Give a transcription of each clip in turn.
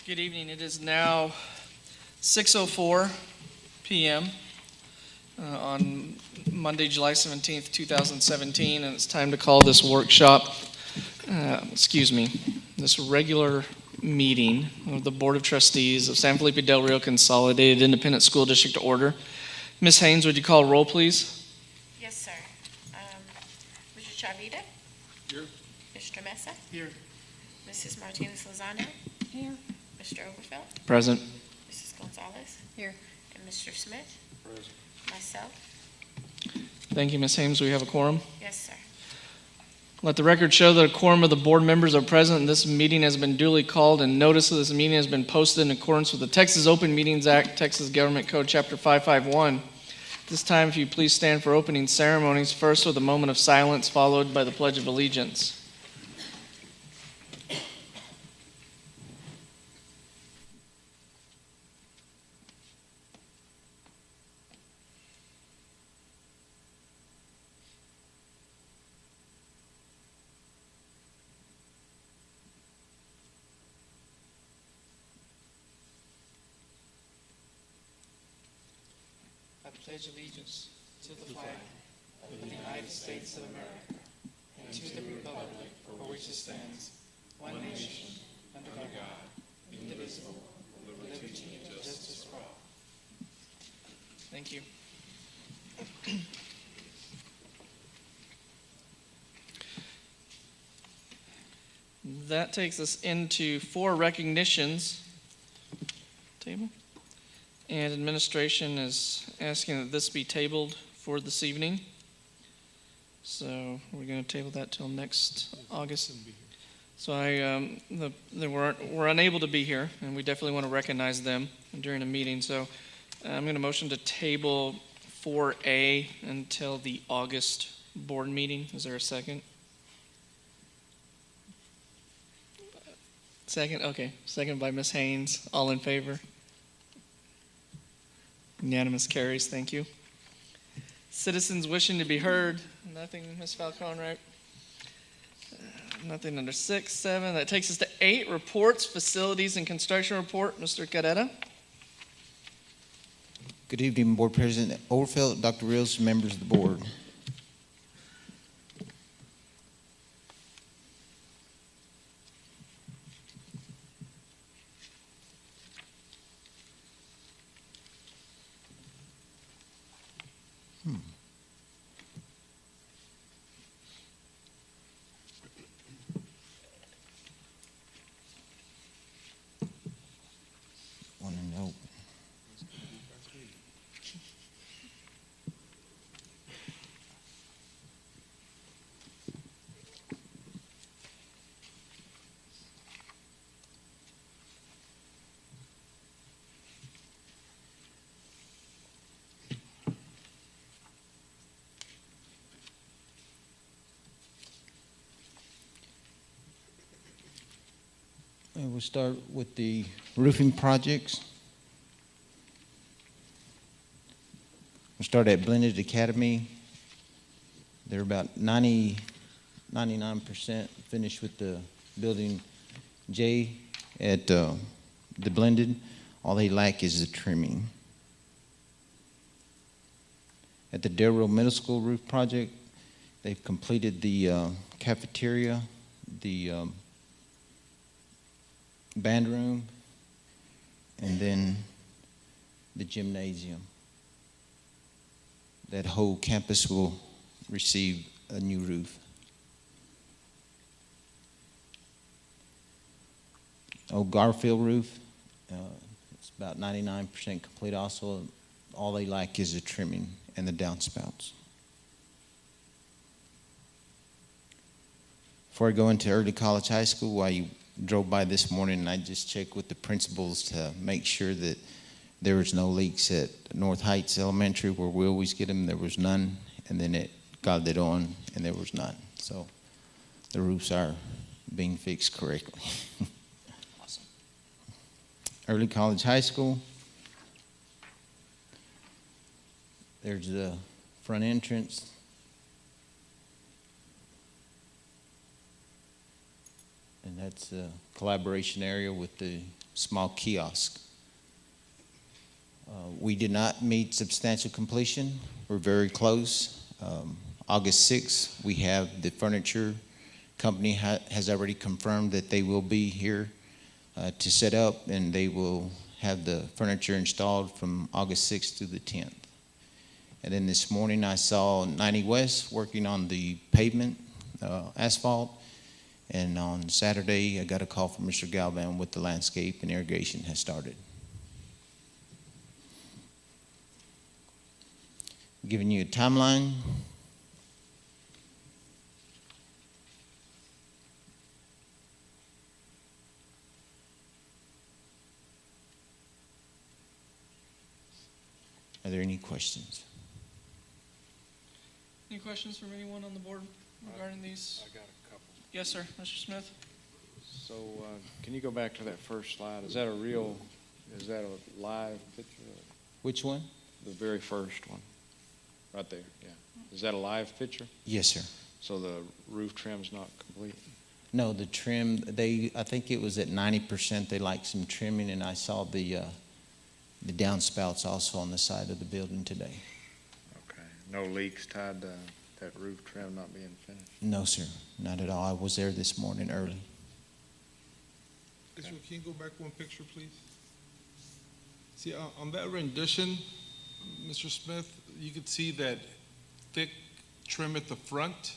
Good evening. It is now 6:04 p.m. On Monday, July 17th, 2017, and it's time to call this workshop, this regular meeting of the Board of Trustees of San Felipe Del Rio Consolidated Independent School District to order. Ms. Haynes, would you call roll, please? Yes, sir. Mr. Chavita? Here. Mr. Mesa? Here. Mrs. Martinez-Lozano? Here. Mr. Overfeld? Present. Mrs. Gonzalez? Here. And Mr. Smith? Present. Myself? Thank you, Ms. Haynes. We have a quorum. Yes, sir. Let the record show that a quorum of the board members are present, and this meeting has been duly called, and notice of this meeting has been posted in accordance with the Texas Open Meetings Act, Texas Government Code, Chapter 551. This time, if you please stand for opening ceremonies, first with a moment of silence, followed by the Pledge of Allegiance. I pledge allegiance to the flag of the United States of America and to the republic for which it stands, one nation, under God, indivisible, with liberty and justice for all. Thank you. That takes us into 4 recognitions. Table. And administration is asking that this be tabled for this evening. So we're going to table that till next August. So they were unable to be here, and we definitely want to recognize them during a meeting. So I'm going to motion to table 4A until the August board meeting. Is there a second? Second? Okay. Second by Ms. Haynes. All in favor? Unanimous carries. Thank you. Citizens wishing to be heard. Nothing, Ms. Falcone, right? Nothing under 6, 7. That takes us to 8, reports, facilities, and construction report. Mr. Carrera. Good evening, Board President Overfeld, Dr. Rios, members of the board. Want to know. We'll start with the roofing projects. We'll start at Blended Academy. They're about 99% finished with the building J at the Blended. All they lack is the trimming. At the Del Rio Middle School roof project, they've completed the cafeteria, the band room, and then the gymnasium. That whole campus will receive a new roof. GARFIELD roof, it's about 99% complete also. All they lack is the trimming and the downspouts. Before I go into Early College High School, while you drove by this morning, and I just checked with the principals to make sure that there was no leaks at North Heights Elementary, where we always get them. There was none, and then it got it on, and there was none. So the roofs are being fixed correctly. Awesome. Early College High School. There's the front entrance. And That's a collaboration area with the small kiosk. We did not meet substantial completion. We're very close. August 6th, we have the furniture company has already confirmed that they will be here to set up, and they will have the furniture installed from August 6th to the 10th. And then this morning I saw 90 West working on the pavement, asphalt. And on Saturday, I got a call from Mr. Galvan with the landscape and irrigation has started. Giving you a timeline. Are there any questions? Any questions from anyone on the board regarding these? I got a couple. Yes, sir. Mr. Smith? So, can you go back to that first slide? Is that a live picture? Which one? The very first one, right there, yeah. Is that a live picture? Yes, sir. So the roof trim's not complete? No, the trim, I think it was at 90%. They like some trimming, and I saw the downspouts also on the side of the building today. Okay. No leaks tied to that roof trim not being finished? No, sir, not at all. I was there this morning early. Israel, can you go back one picture, please? See, on that rendition, Mr. Smith, you could see that thick trim at the front,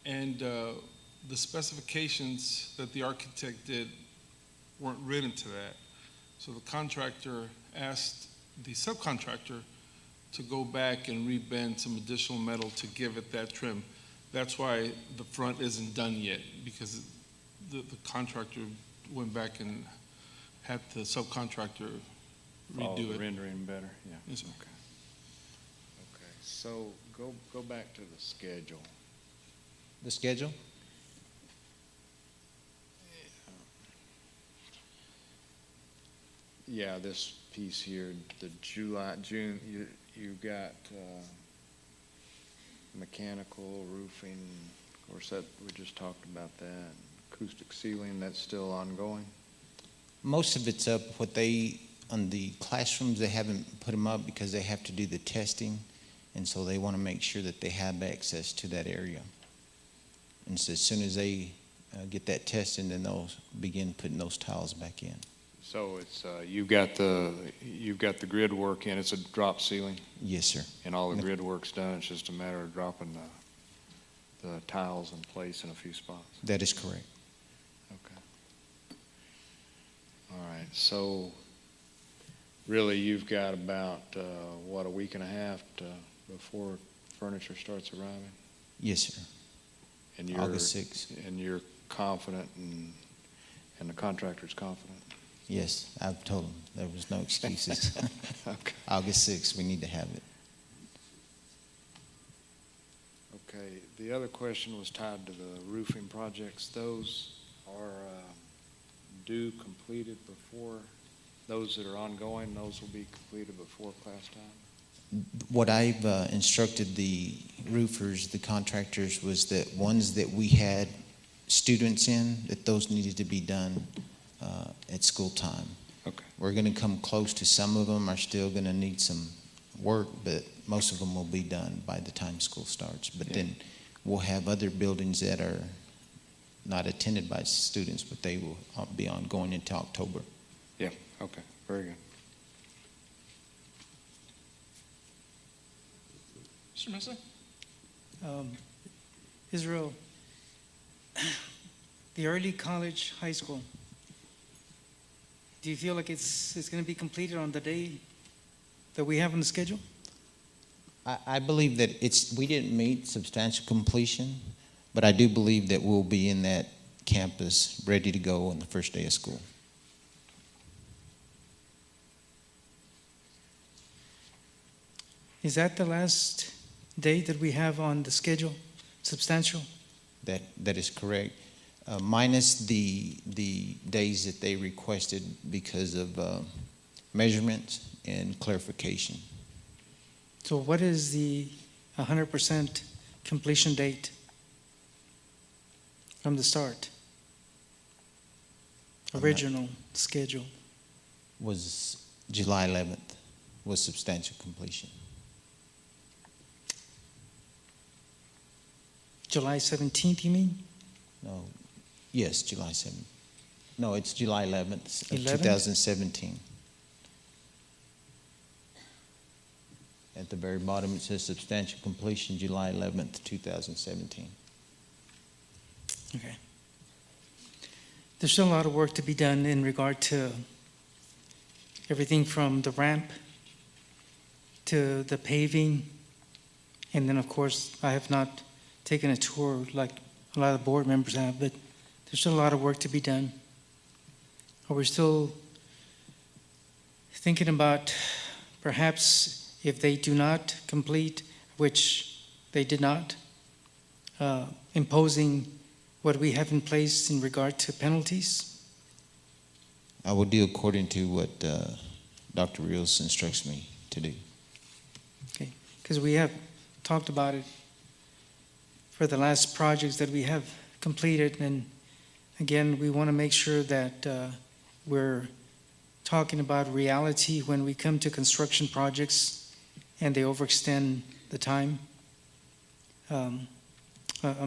and the specifications that the architect did weren't written to that. So the contractor asked the subcontractor to go back and rebend some additional metal to give it that trim. That's why the front isn't done yet, because the contractor went back and had the subcontractor redo it. Rendering better, yeah. Yes, sir. Okay. Okay, so go back to the schedule. The schedule? Yeah, this piece here, the June, you've got mechanical, roofing, of course, that, we just talked about that. Acoustic ceiling, that's still ongoing? Most of it's up. On the classrooms, they haven't put them up because they have to do the testing, and so they want to make sure that they have access to that area. And so as soon as they get that testing, then they'll begin putting those tiles back in. So it's, you've got the grid work in, it's a drop ceiling, Yes, sir. and all the grid work's done, it's just a matter of dropping the tiles in place in a few spots? That is correct. Okay. All right, so really you've got about, a week and a half before furniture starts arriving? Yes, sir. And you're, August 6th. And you're confident, and the contractor's confident? Yes, I've told them there was no excuses. Okay. August 6th, we need to have it. Okay, the other question was tied to the roofing projects. Those are due completed before, those that are ongoing, those will be completed before class time? What I've instructed the roofers, the contractors, was that ones that we had students in, that those needed to be done at school time. Okay. We're going to come close to some of them, are still going to need some work, but most of them will be done by the time school starts. But then we'll have other buildings that are not attended by students, but they will be ongoing into October. Yeah, okay, very good. Mr. Mesa? Israel, the early college high school, do you feel like it's going to be completed on the day that we have on the schedule? I believe that we didn't meet substantial completion, but I do believe that we'll be in that campus ready to go on the first day of school. Is that the last date that we have on the schedule, substantial? That is correct, minus the days that they requested because of measurements and clarification. So what is the 100% completion date from the start? original schedule? Was July 11th, was substantial completion. July 17th, you mean? No, yes, July 7th. No, it's July 11th of 11th? 2017. At the very bottom, it says substantial completion, July 11th, 2017. Okay. There's still a lot of work to be done in regard to everything from the ramp to the paving. And then, of course, I have not taken a tour like a lot of the board members have, but there's still a lot of work to be done. Are we still thinking about perhaps if they do not complete, which they did not, imposing what we have in place in regard to penalties? I will do according to what Dr. Rios instructs me to do. Okay, because we have talked about it for the last projects that we have completed, and again, we want to make sure that we're talking about reality when we come to construction projects and they overextend the time. I'm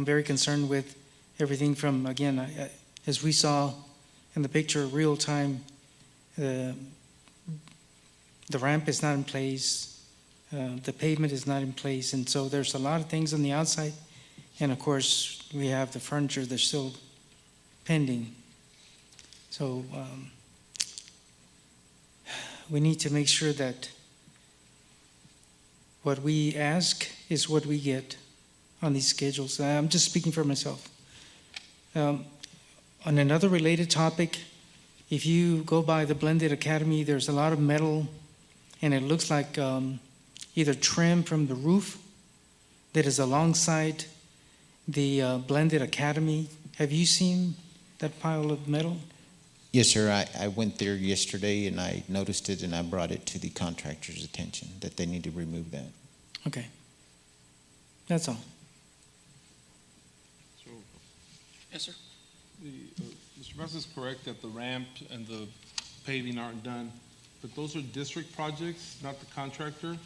very concerned with everything from, again, as we saw in the picture, real time, the ramp is not in place, the pavement is not in place, and so there's a lot of things on the outside, and of course, we have the furniture that's still pending. So we need to make sure that what we ask is what we get on these schedules. I'm just speaking for myself. On another related topic, if you go by the Blended Academy, there's a lot of metal, and it looks like either trim from the roof that is alongside the Blended Academy. Have you seen that pile of metal? Yes, sir. I went there yesterday and I noticed it and I brought it to the contractor's attention that they need to remove that. Okay. That's all. So, Yes, sir. Mr. Mess is correct that the ramp and the paving aren't done, but those are district projects, not the contractor.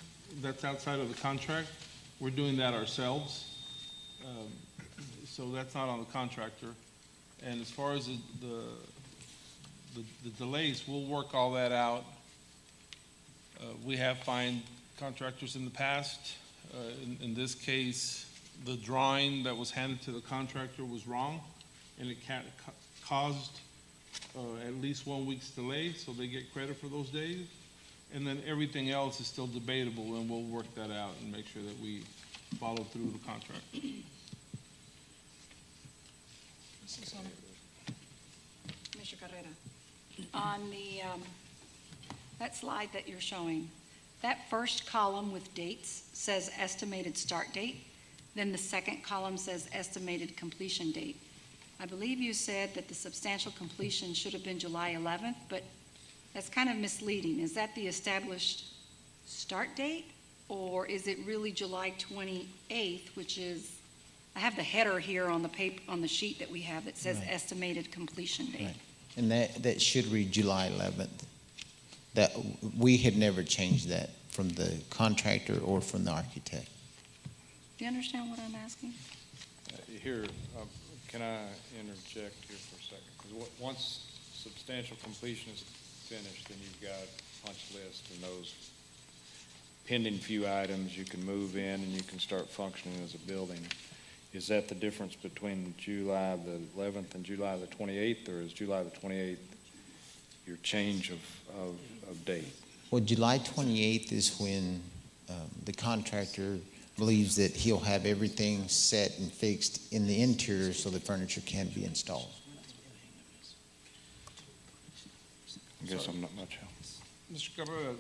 That's outside of the contract. We're doing that ourselves. So that's not on the contractor. And as far as the delays, we'll work all that out. We have fined contractors in the past. In this case, the drawing that was handed to the contractor was wrong, and it caused at least 1 week's delay, so they get credit for those days. And then everything else is still debatable, and we'll work that out and make sure that we follow through the contract. Mr. Carrera, on that slide that you're showing, that first column with dates says estimated start date, then the second column says estimated completion date. I believe you said that the substantial completion should have been July 11th, but that's kind of misleading. Is that the established start date, or is it really July 28th, which is, I have the header here on the paper, on the sheet that we have that says Right. estimated completion date. Right. And that should read July 11th. That, we had never changed that from the contractor or from the architect. Do you understand what I'm asking? Here, can I interject here for a second? Because once substantial completion is finished, then you've got a punch list and those pending few items you can move in and you can start functioning as a building. Is that the difference between July the 11th and July the 28th, or is July the 28th your change of date? Well, July 28th is when the contractor believes that he'll have everything set and fixed in the interior so the furniture can be installed. I guess I'm not much help. Mr. Cabrera,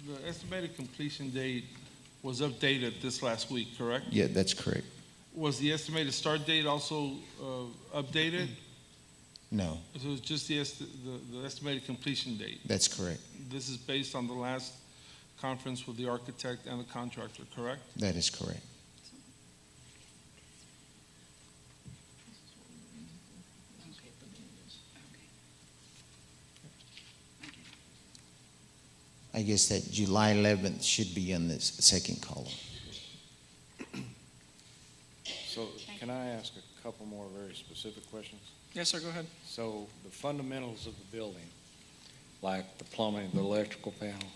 the estimated completion date was updated this last week, correct? Yeah, that's correct. Was the estimated start date also updated? No, So it's just the estimated completion date? that's correct. This is based on the last conference with the architect and the contractor, correct? That is correct. I guess that July 11th should be on this second column. So can I ask a couple more very specific questions? Yes, sir, go ahead. So the fundamentals of the building, like the plumbing, the electrical panel,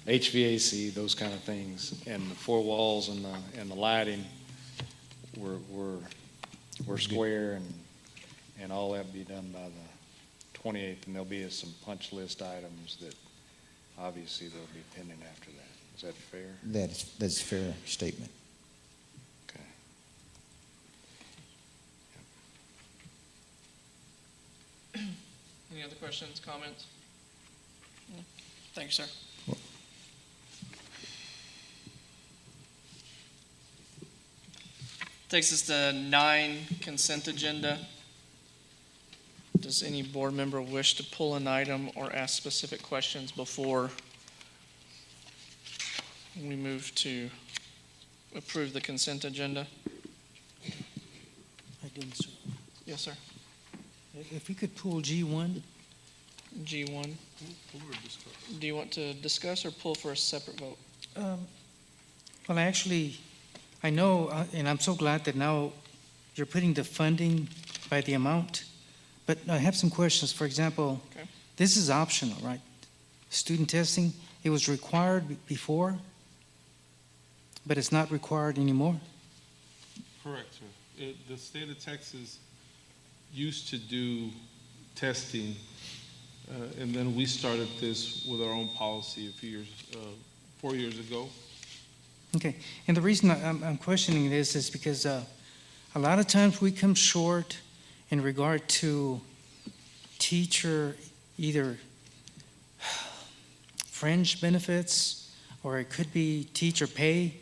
HVAC, those kind of things, and the four walls and the lighting were square, and all that be done by the 28th, and there'll be some punch list items that obviously they'll be pending after that. Is that fair? That's a fair statement. Okay. Any other questions, comments? No? Thank you, sir. Takes us to 9, consent agenda. Does any board member wish to pull an item or ask specific questions before we move to approve the consent agenda? I do, Mr. Yes, sir. If we could pull G1, G1. Do you want to discuss or pull for a separate vote? well, I know, and I'm so glad that now you're putting the funding by the amount, but I have some questions. For example, Okay. this is optional, right? Student testing, it was required before, but it's not required anymore? Correct, sir. The state of Texas used to do testing, and then we started this with our own policy a few years, 4 years ago. Okay, and the reason I'm questioning this is because a lot of times we come short in regard to teacher either fringe benefits or it could be teacher pay,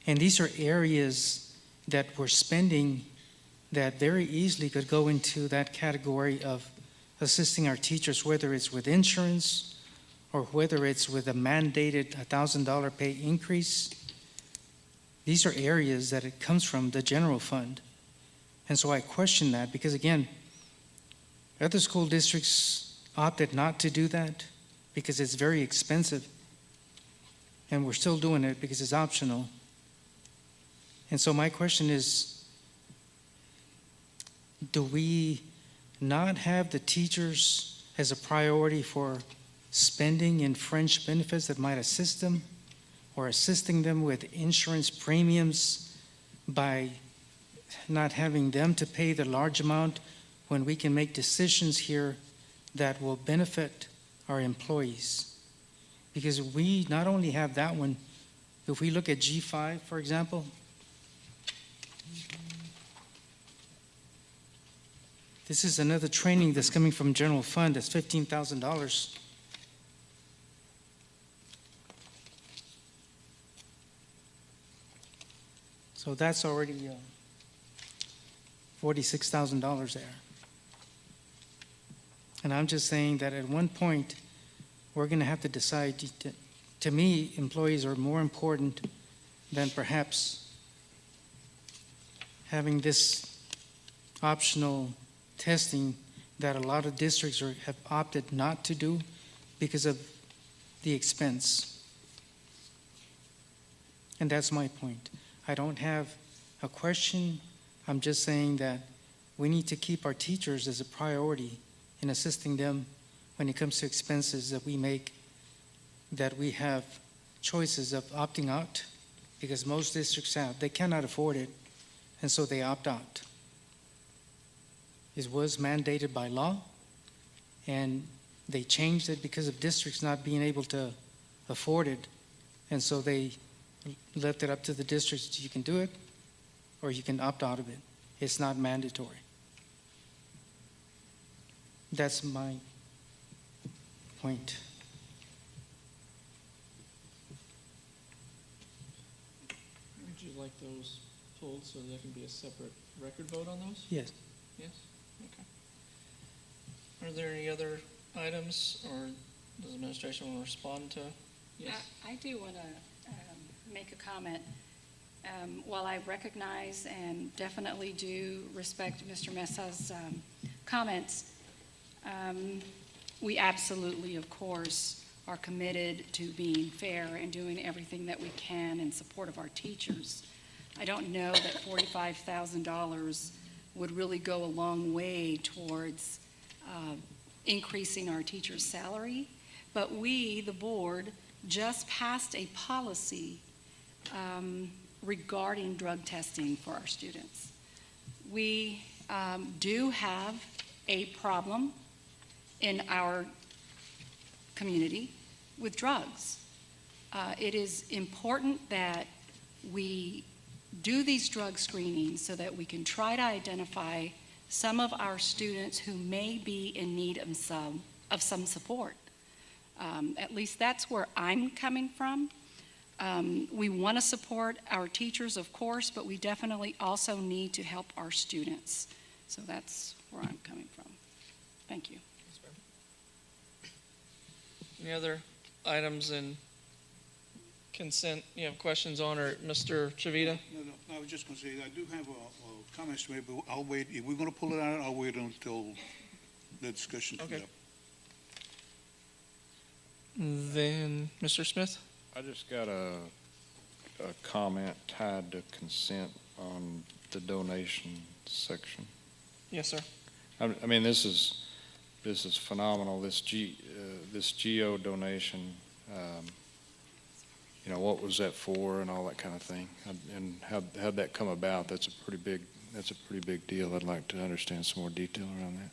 and these are areas that we're spending that very easily could go into that category of assisting our teachers, whether it's with insurance or whether it's with a mandated $1,000 pay increase. These are areas that it comes from the general fund. And so I question that because, again, other school districts opted not to do that because it's very expensive. And we're still doing it because it's optional. And so my question is, do we not have the teachers as a priority for spending in fringe benefits that might assist them, or assisting them with insurance premiums by not having them to pay the large amount when we can make decisions here that will benefit our employees? Because we not only have that one, if we look at G5, for example, this is another training that's coming from general fund that's $15,000. So that's already $46,000 there. And I'm just saying that at one point, we're going to have to decide, to me, employees are more important than perhaps having this optional testing that a lot of districts have opted not to do because of the expense. And that's my point. I don't have a question. I'm just saying that we need to keep our teachers as a priority in assisting them when it comes to expenses that we make, that we have choices of opting out, because most districts they cannot afford it, and so they opt out. It was mandated by law, and they changed it because of districts not being able to afford it, and so they left it up to the districts. You can do it, or you can opt out of it. It's not mandatory. That's my point. Would you like those pulled so there can be a separate record vote on those? Yes. Yes? Okay. Are there any other items, or does the administration want to respond to? Yes? I do want to make a comment. While I recognize and definitely do respect Mr. Mesa's comments, we absolutely, of course, are committed to being fair and doing everything that we can in support of our teachers. I don't know that $45,000 would really go a long way towards increasing our teachers' salary, but we, the board, just passed a policy regarding drug testing for our students. We do have a problem in our community with drugs. It is important that we do these drug screenings so that we can try to identify some of our students who may be in need of some support. At least that's where I'm coming from. We want to support our teachers, of course, but we definitely also need to help our students. So that's where I'm coming from. Thank you. Any other items in consent you have questions on, or Mr. Chavita? No, I was just going to say, I do have a comment to make, but I'll wait. If we're going to pull it out, I'll wait until the discussion comes Okay. up. Then, Mr. Smith? I just got a comment tied to consent on the donation section. Yes, sir. I mean, this is phenomenal, this GEO donation. You know, what was that for and all that kind of thing? And how'd that come about? That's a pretty big deal. I'd like to understand some more detail around that.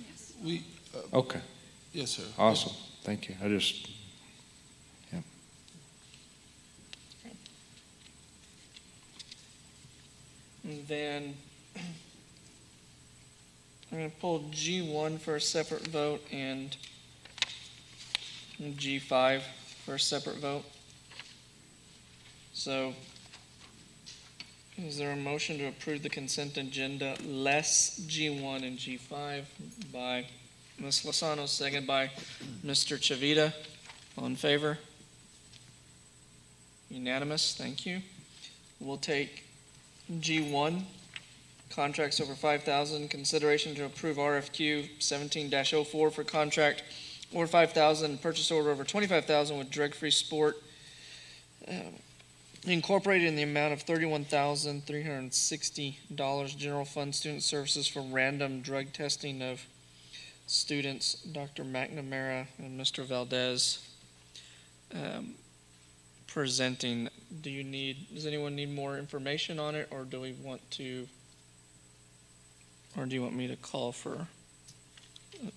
Yes. We, Okay, yes, sir. awesome. Thank you. And then I'm going to pull G1 for a separate vote and G5 for a separate vote. So is there a motion to approve the consent agenda less G1 and G5 by Ms. Lozano, second by Mr. Chavita? All in favor? Unanimous, thank you. We'll take G1, contracts over 5,000, consideration to approve RFQ 17-04 for contract over 5,000, purchase order over 25,000 with Drug Free Sport Incorporated in the amount of $31,360 general fund student services for random drug testing of students, Dr. McNamara and Mr. Valdez presenting. Does anyone need more information on it, or do you want me to call for a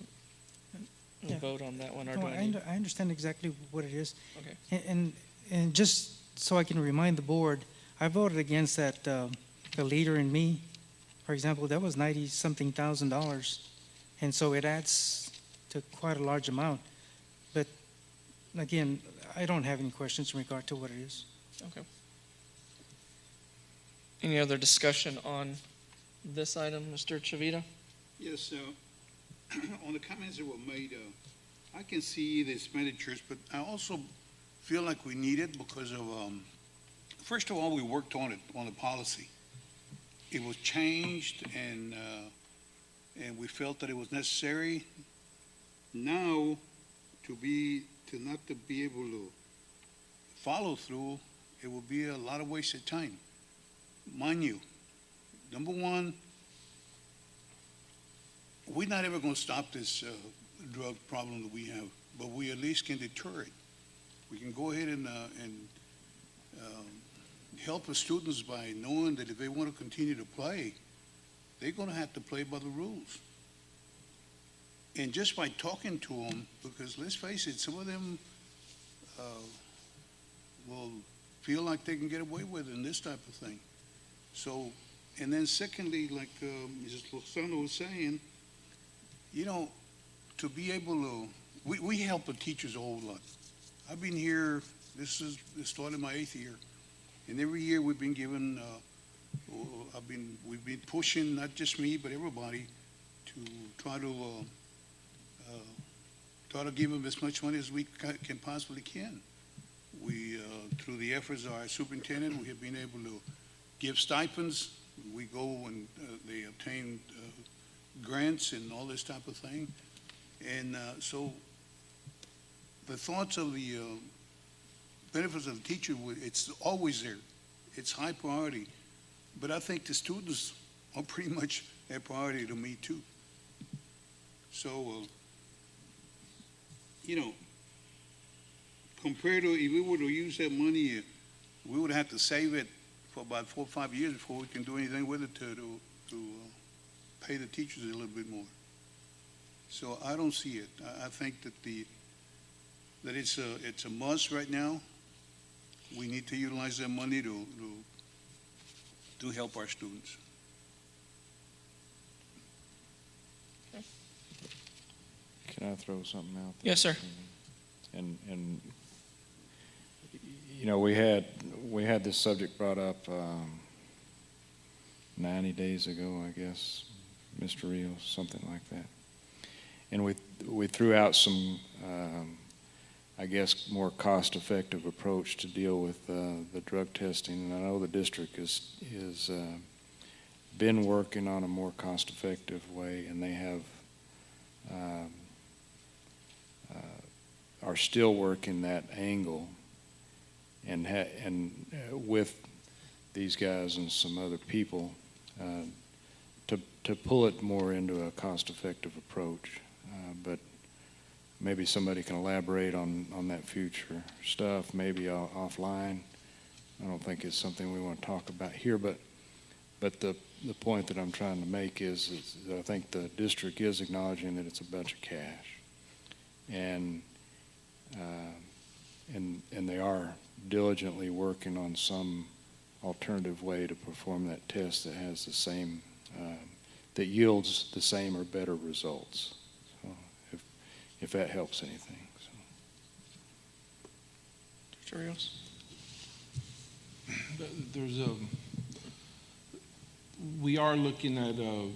Yeah. vote on that one? Or No, do I need? I understand exactly what it is. Okay. And just so I can remind the board, I voted against that, the Leader in Me, for example, that was $90-something thousand. And so it adds to quite a large amount. But again, I don't have any questions in regard to what it is. Okay. Any other discussion on this item, Mr. Chavita? Yes, on the comments that were made, I can see the expenditures, but I also feel like we need it because of, first of all, we worked on it, on the policy. It was changed and we felt that it was necessary. Now, to not to be able to follow through, it will be a lot of wasted time. Mind you, number one, we're not ever going to stop this drug problem that we have, but we at least can deter it. We can go ahead and help the students by knowing that if they want to continue to play, they're going to have to play by the rules. And just by talking to them, because let's face it, some of them will feel like they can get away with it in this type of thing. So, and then secondly, like Mrs. Lozano was saying, you know, to be able to, we help the teachers a whole lot. I've been here, this started my 8th year, and every year we've been given, we've been pushing, not just me, but everybody, to try to give them as much money as we can possibly can. We, through the efforts of our superintendent, we have been able to give stipends. We go and they obtain grants and all this type of thing. And so the thoughts of the benefits of the teacher, it's always there. It's high priority. But I think the students are pretty much a priority to me too. So, compared to if we were to use that money, we would have to save it for about 4 or 5 years before we can do anything with it to pay the teachers a little bit more. So I don't see it. I think that it's a must right now. We need to utilize that money to help our students. Can I throw something out there? Yes, sir. And we had this subject brought up 90 days ago, I guess, Mr. Rios, something like that. And we threw out some, I guess, more cost-effective approach to deal with the drug testing. And I know the district is been working on a more cost-effective way, and they have are still working that angle, and with these guys and some other people to pull it more into a cost-effective approach. But maybe somebody can elaborate on that future stuff, maybe offline. I don't think it's something we want to talk about here, but the point that I'm trying to make is I think the district is acknowledging that it's a bunch of cash, and they are diligently working on some alternative way to perform that test that has the same, that yields the same or better results. So if that helps anything. So. Dr. Rios? We are looking at the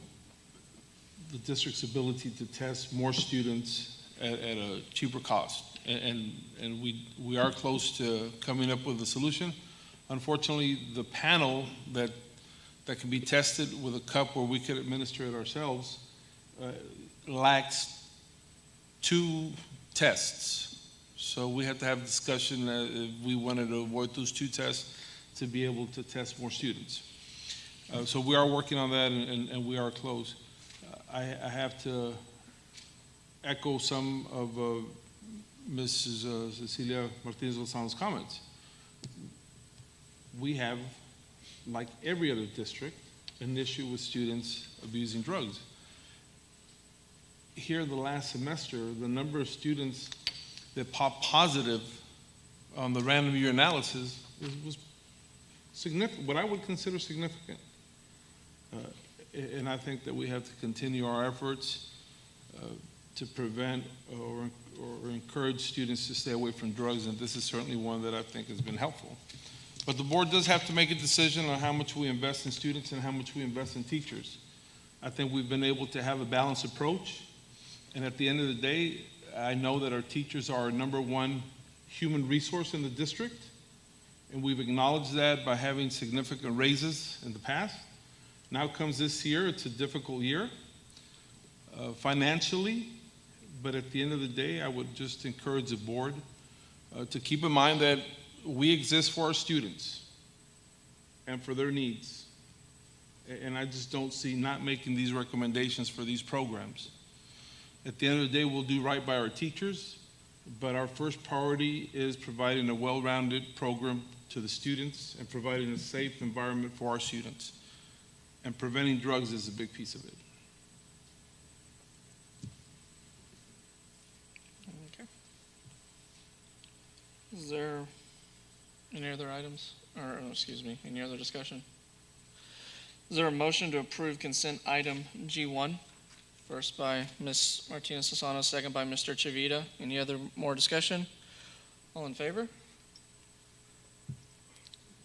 district's ability to test more students at a cheaper cost. And we are close to coming up with a solution. Unfortunately, the panel that can be tested with a cup where we could administer it ourselves lacks 2 tests. So we have to have a discussion if we wanted to avoid those 2 tests to be able to test more students. So we are working on that, and we are close. I have to echo some of Mrs. Cecilia Martinez-Lozano's comments. We have, like every other district, an issue with students abusing drugs. Here the last semester, the number of students that popped positive on the random year analysis was significant, what I would consider significant. And I think that we have to continue our efforts to prevent or encourage students to stay away from drugs, and this is certainly one that I think has been helpful. But the board does have to make a decision on how much we invest in students and how much we invest in teachers. I think we've been able to have a balanced approach, and at the end of the day, I know that our teachers are our #1 human resource in the district, and we've acknowledged that by having significant raises in the past. Now comes this year, it's a difficult year financially, but at the end of the day, I would just encourage the board to keep in mind that we exist for our students and for their needs. And I just don't see not making these recommendations for these programs. At the end of the day, we'll do right by our teachers, but our first priority is providing a well-rounded program to the students and providing a safe environment for our students. And preventing drugs is a big piece of it. Okay. Is there any other items, or excuse me, any other discussion? Is there a motion to approve consent item G1? First by Ms. Martinez-Lozano, second by Mr. Chivita. Any other more discussion? All in favor?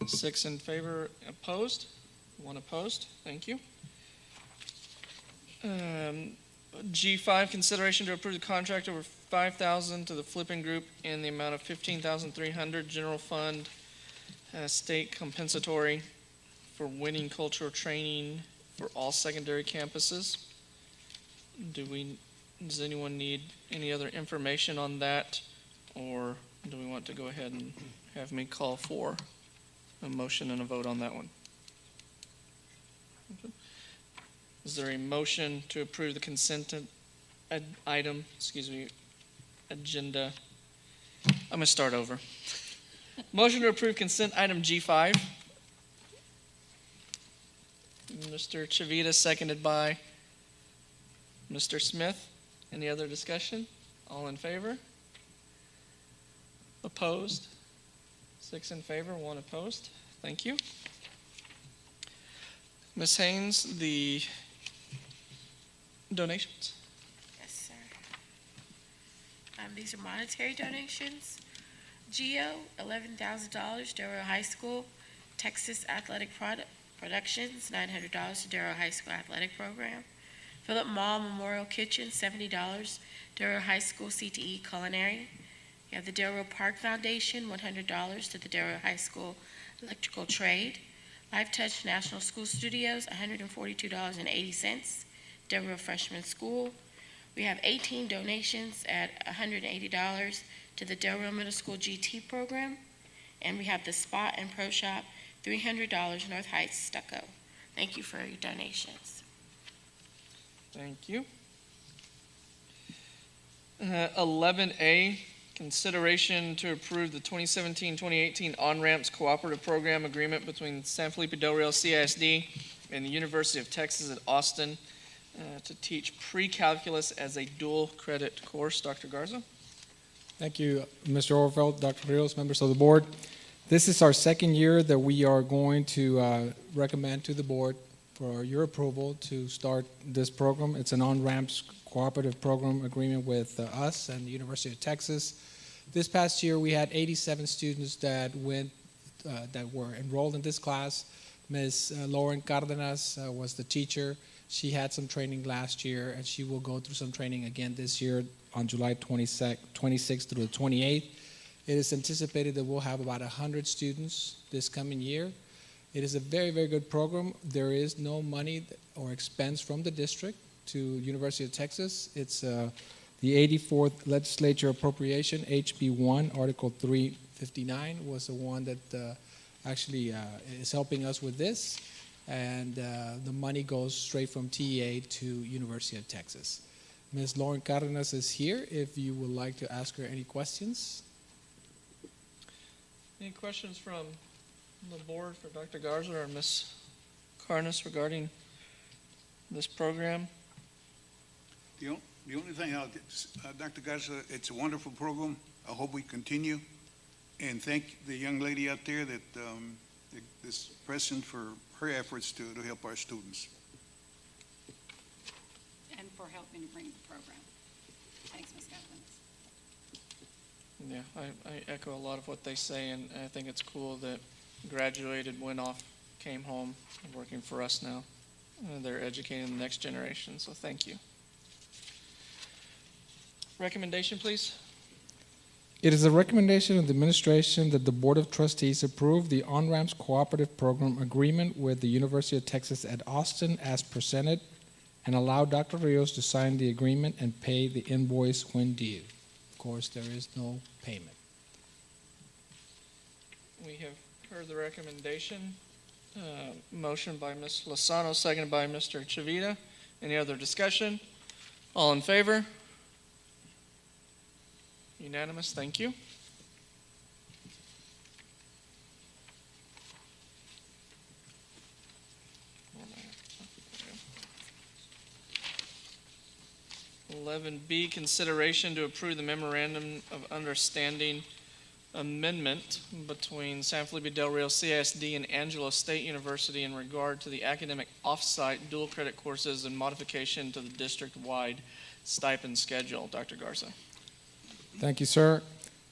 6 in favor, opposed? 1 opposed. Thank you. G5, consideration to approve the contract over $5,000 to the Flippin Group in the amount of $15,300 general fund state compensatory for winning cultural training for all secondary campuses. Do we Does anyone need any other information on that? Or do we want to go ahead and have me call for a motion and a vote on that one? Okay. Is there a motion to approve the consent item, agenda? I'm going to start over. Motion to approve consent item G5. Mr. Chavita, seconded by Mr. Smith. Any other discussion? All in favor? Opposed? 6 in favor, 1 opposed. Thank you. Ms. Haynes, the donations. Yes, sir. These are monetary donations. GEO, $11,000, Darrow High School. Texas Athletic Productions, $900 to Darrow High School Athletic Program. Philip Mall Memorial Kitchen, $70, Darrow High School CTE Culinary. You have the Darrow Park Foundation, $100 to the Darrow High School Electrical Trade. Life Touch National School Studios, $142.80, Darrow Freshman School. We have 18 donations at $180 to the Darrow Middle School GT program. And we have the Spa and Pro Shop, $300 North Heights Stucco. Thank you for your donations. Thank you. 11A, consideration to approve the 2017-2018 On-Ramps Cooperative Program Agreement between San Felipe Del Rio CISD and the University of Texas at Austin to teach pre-calculus as a dual credit course. Dr. Garza? Thank you, Mr. Overfeld, Dr. Rios, members of the board. This is our second year that we are going to recommend to the board for your approval to start this program. It's an on-ramps cooperative program agreement with us and the University of Texas. This past year, we had 87 students that were enrolled in this class. Ms. Lauren Cardenas was the teacher. She had some training last year, and she will go through some training again this year on July 26th through the 28th. It is anticipated that we'll have about 100 students this coming year. It is a very, very good program. There is no money or expense from the district to University of Texas. It's the 84th legislature appropriation, HB 1, Article 359 was the one that actually is helping us with this. And the money goes straight from TEA to University of Texas. Ms. Lauren Cardenas is here if you would like to ask her any questions. Any questions from the board for Dr. Garza or Ms. Cardenas regarding this program? The only thing, Dr. Garza, it's a wonderful program. I hope we continue. And thank the young lady out there that is present for her efforts to help our students. And for helping to bring the program. Thanks, Ms. Cardenas. Yeah, I echo a lot of what they say, and I think it's cool that graduated, went off, came home, working for us now. They're educating the next generation, so thank you. Recommendation, please. It is a recommendation of the administration that the Board of Trustees approve the On-Ramps Cooperative Program Agreement with the University of Texas at Austin as presented and allow Dr. Rios to sign the agreement and pay the invoice when due. Of course, there is no payment. We have heard the recommendation. Motion by Ms. Lozano, seconded by Mr. Chavita. Any other discussion? All in favor? Unanimous, thank you. (11B) Consideration to approve the memorandum of understanding amendment between San Felipe Del Rio CISD and Angelo State University in regard to the academic offsite dual credit courses and modification to the district-wide stipend schedule. Dr. Garza. Thank you, sir.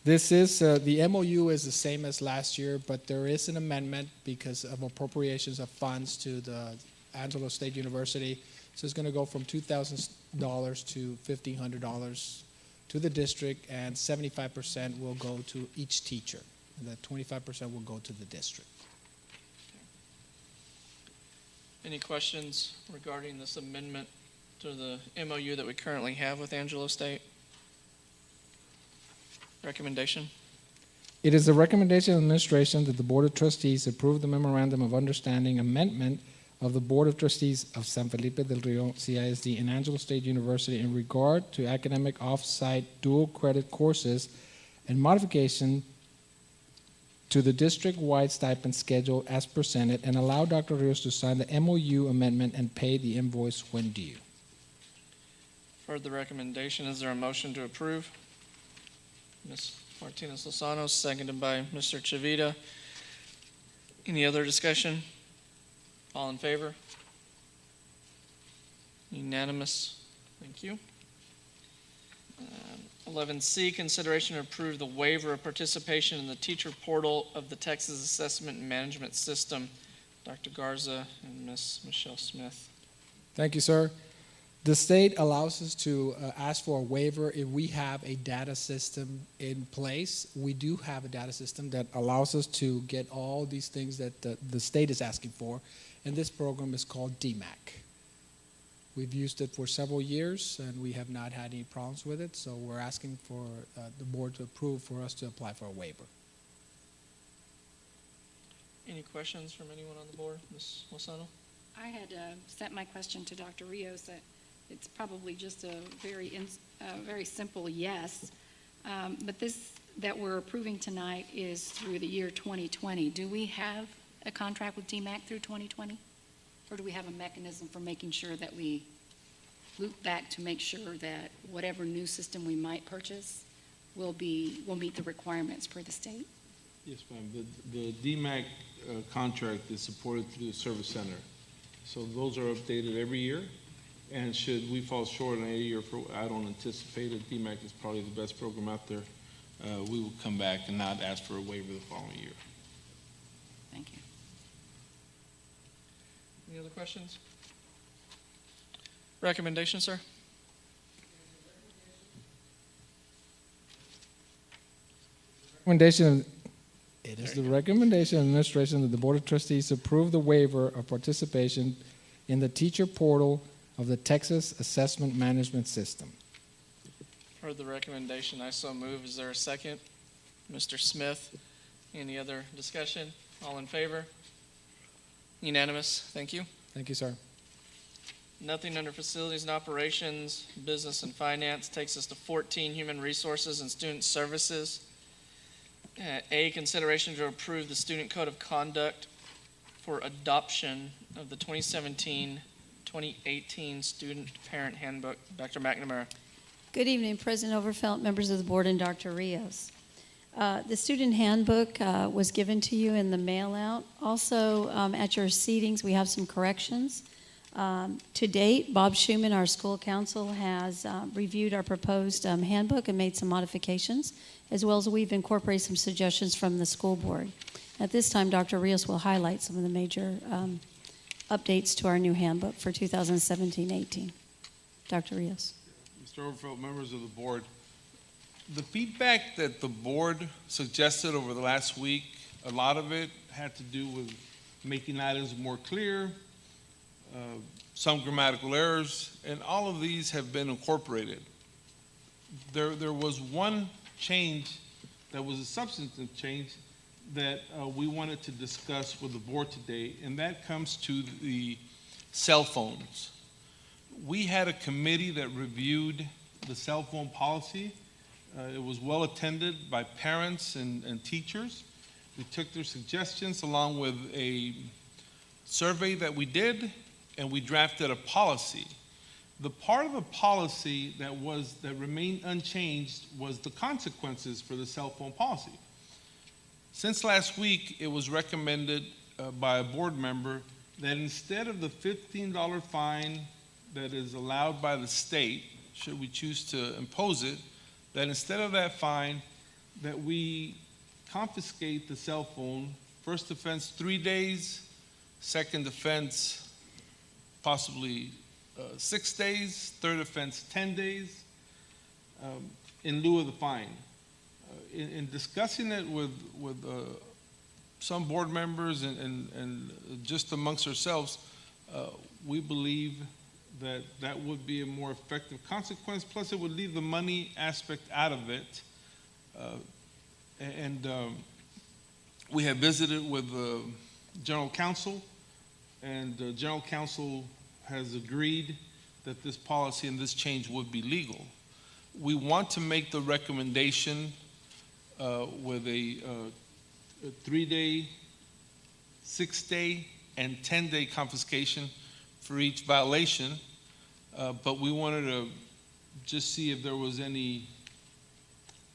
This is, the MOU is the same as last year, but there is an amendment because of appropriations of funds to the Angelo State University. So it's going to go from $2,000 to $1,500 to the district, and 75% will go to each teacher. And that 25% will go to the district. Any questions regarding this amendment to the MOU that we currently have with Angelo State? Recommendation? It is the recommendation of administration that the Board of Trustees approve the memorandum of understanding amendment of the Board of Trustees of San Felipe del Rio CISD and Angelo State University in regard to academic off-site dual credit courses and modification to the district-wide stipend schedule as presented, and allow Dr. Rios to sign the MOU amendment and pay the invoice when due. For the recommendation, is there a motion to approve? Ms. Martinez Lozano, seconded by Mr. Chavita. Any other discussion? All in favor? Unanimous. Thank you. 11C, consideration to approve the waiver of participation in the teacher portal of the Texas Assessment and Management System. Dr. Garza and Ms. Michelle Smith. Thank you, sir. The state allows us to ask for a waiver if we have a data system in place. We do have a data system that allows us to get all these things that the state is asking for, and this program is called DMAC. We've used it for several years, and we have not had any problems with it, so we're asking for the board to approve for us to apply for a waiver. Any questions from anyone on the board? Ms. Lozano? I had sent my question to Dr. Rios that it's probably just a very simple yes. But this that we're approving tonight is through the year 2020. Do we have a contract with DMAC through 2020? Or do we have a mechanism for making sure that we loop back to make sure that whatever new system we might purchase will meet the requirements for the state? Yes, ma'am. The DMAC contract is supported through the service center. So those are updated every year. And should we fall short on a year, I don't anticipate it. DMAC is probably the best program out there. We will come back and not ask for a waiver the following year. Thank you. Any other questions? Recommendation, sir? It is the recommendation of administration that the Board of Trustees approve the waiver of participation in the teacher portal of the Texas Assessment Management System. Heard the recommendation, I so move. Is there a second? Mr. Smith, any other discussion? All in favor? Unanimous. Thank you. Thank you, sir. Nothing under facilities and operations, business and finance takes us to 14, human resources and student services. A, consideration to approve the student code of conduct for adoption of the 2017-2018 student parent handbook. Dr. McNamara. Good evening, President Overfelt, members of the board, and Dr. Rios. The student handbook was given to you in the mail out. Also, at your seatings, we have some corrections. To date, Bob Schuman, our school counsel, has reviewed our proposed handbook and made some modifications, as well as we've incorporated some suggestions from the school board. At this time, Dr. Rios will highlight some of the major updates to our new handbook for 2017-18. Dr. Rios. Mr. Overfelt, members of the board, the feedback that the board suggested over the last week, a lot of it had to do with making items more clear, some grammatical errors, and all of these have been incorporated. There was one change that was a substantive change that we wanted to discuss with the board today, and that comes to the cell phones. We had a committee that reviewed the cell phone policy. It was well attended by parents and teachers. We took their suggestions along with a survey that we did, and we drafted a policy. The part of the policy that remained unchanged was the consequences for the cell phone policy. Since last week, it was recommended by a board member that instead of the $15 fine that is allowed by the state, should we choose to impose it, that instead of that fine, that we confiscate the cell phone, first offense 3 days, second offense possibly 6 days, third offense 10 days, in lieu of the fine. In discussing it with some board members and just amongst ourselves, we believe that would be a more effective consequence. Plus, it would leave the money aspect out of it. We have visited with the General Counsel, and the General Counsel has agreed that this policy and this change would be legal. We want to make the recommendation with a 3-day, 6-day, and 10-day confiscation for each violation, but we wanted to just see if there was any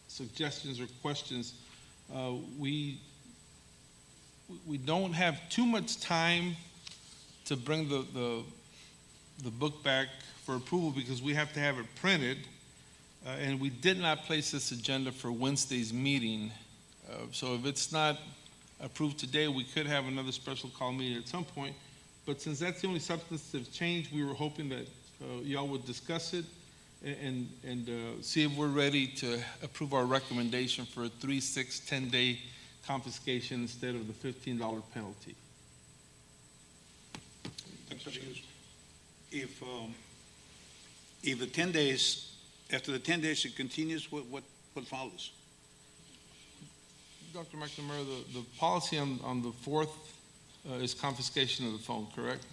suggestions or questions. We don't have too much time to bring the book back for approval because we have to have it printed, and we did not place this agenda for Wednesday's meeting. So if it's not approved today, we could have another special call meeting at some point. But since that's the only substantive change, we were hoping that y'all would discuss it and see if we're ready to approve our recommendation for a 3, 6, 10-day confiscation instead of the $15 penalty. If the 10 days, after the 10 days it continues, what follows? Dr. McNamara, the policy on the 4th is confiscation of the phone, correct?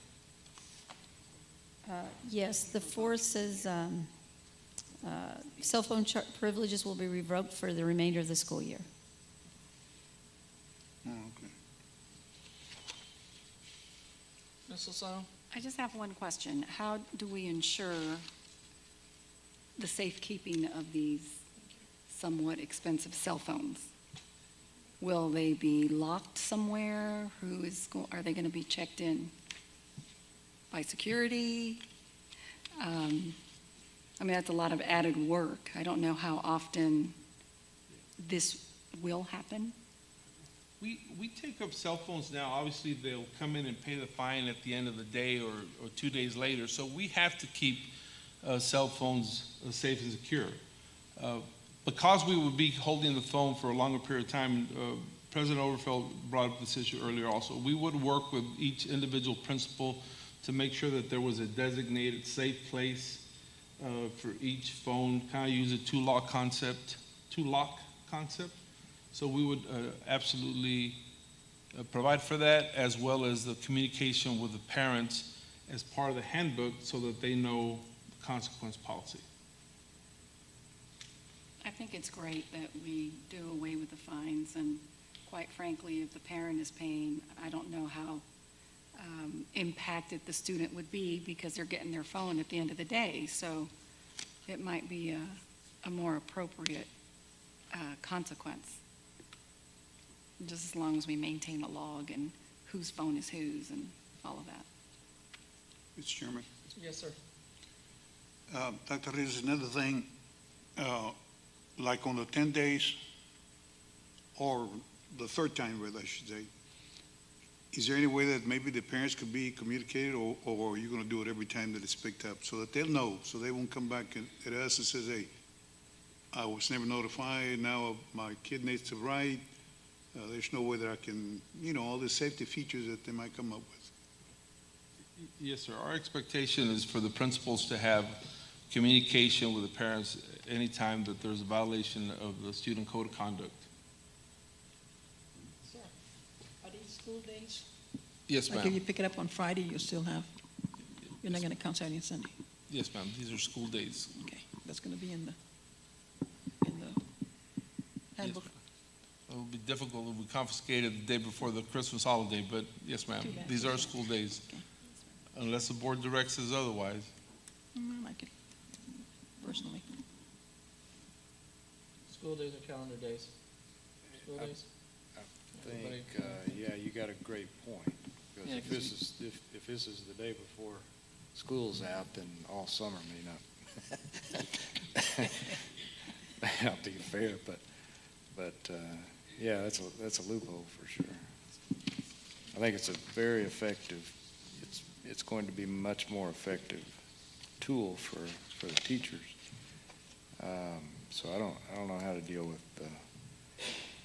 Yes, the 4th says cell phone privileges will be revoked for the remainder of the school year. Oh, okay. Ms. Lozano? I just have one question. How do we ensure the safekeeping of these somewhat expensive cell phones? Will they be locked somewhere? Are they going to be checked in by security? I mean, that's a lot of added work. I don't know how often this will happen. We take up cell phones now. Obviously, they'll come in and pay the fine at the end of the day or 2 days later. So we have to keep cell phones safe and secure. Because we would be holding the phone for a longer period of time, President Overfeld brought up this issue earlier also. We would work with each individual principal to make sure that there was a designated safe place for each phone, kind of use a two-lock concept. So we would absolutely provide for that, as well as the communication with the parents as part of the handbook so that they know the consequence policy. I think it's great that we do away with the fines, and quite frankly, if the parent is paying, I don't know how impacted the student would be because they're getting their phone at the end of the day. So it might be a more appropriate consequence, just as long as we maintain a log and whose phone is whose and all of that. Mr. Chairman. Yes, sir. Dr. Rios, another thing, like on the 10 days, or the third time, rather, I should say, is there any way that maybe the parents could be communicated, or are you going to do it every time that it's picked up so that they'll know, so they won't come back at us and says, hey, I was never notified, now my kid needs to write, there's no way that I can, all the safety features that they might come up with. Yes, sir. Our expectation is for the principals to have communication with the parents anytime that there's a violation of the student code of conduct. Sir, are these school days? Yes, Like if ma'am. you pick it up on Friday, you still have, you're not going to count Saturday and Sunday? Yes, ma'am. These are school days. Okay, that's going to be in the handbook. Yes, it would be difficult if we confiscated the day before the Christmas holiday, but yes, ma'am. Too bad. These are school days, Okay. unless the board directs us otherwise. I like it, personally. School days or calendar days? School days? I think, you got a great point. Because Yeah, if this is the day before school's out, then all summer may not be fair, but yeah, that's a loophole for sure. I think it's a very effective, it's going to be much more effective tool for the teachers. So I don't know how to deal with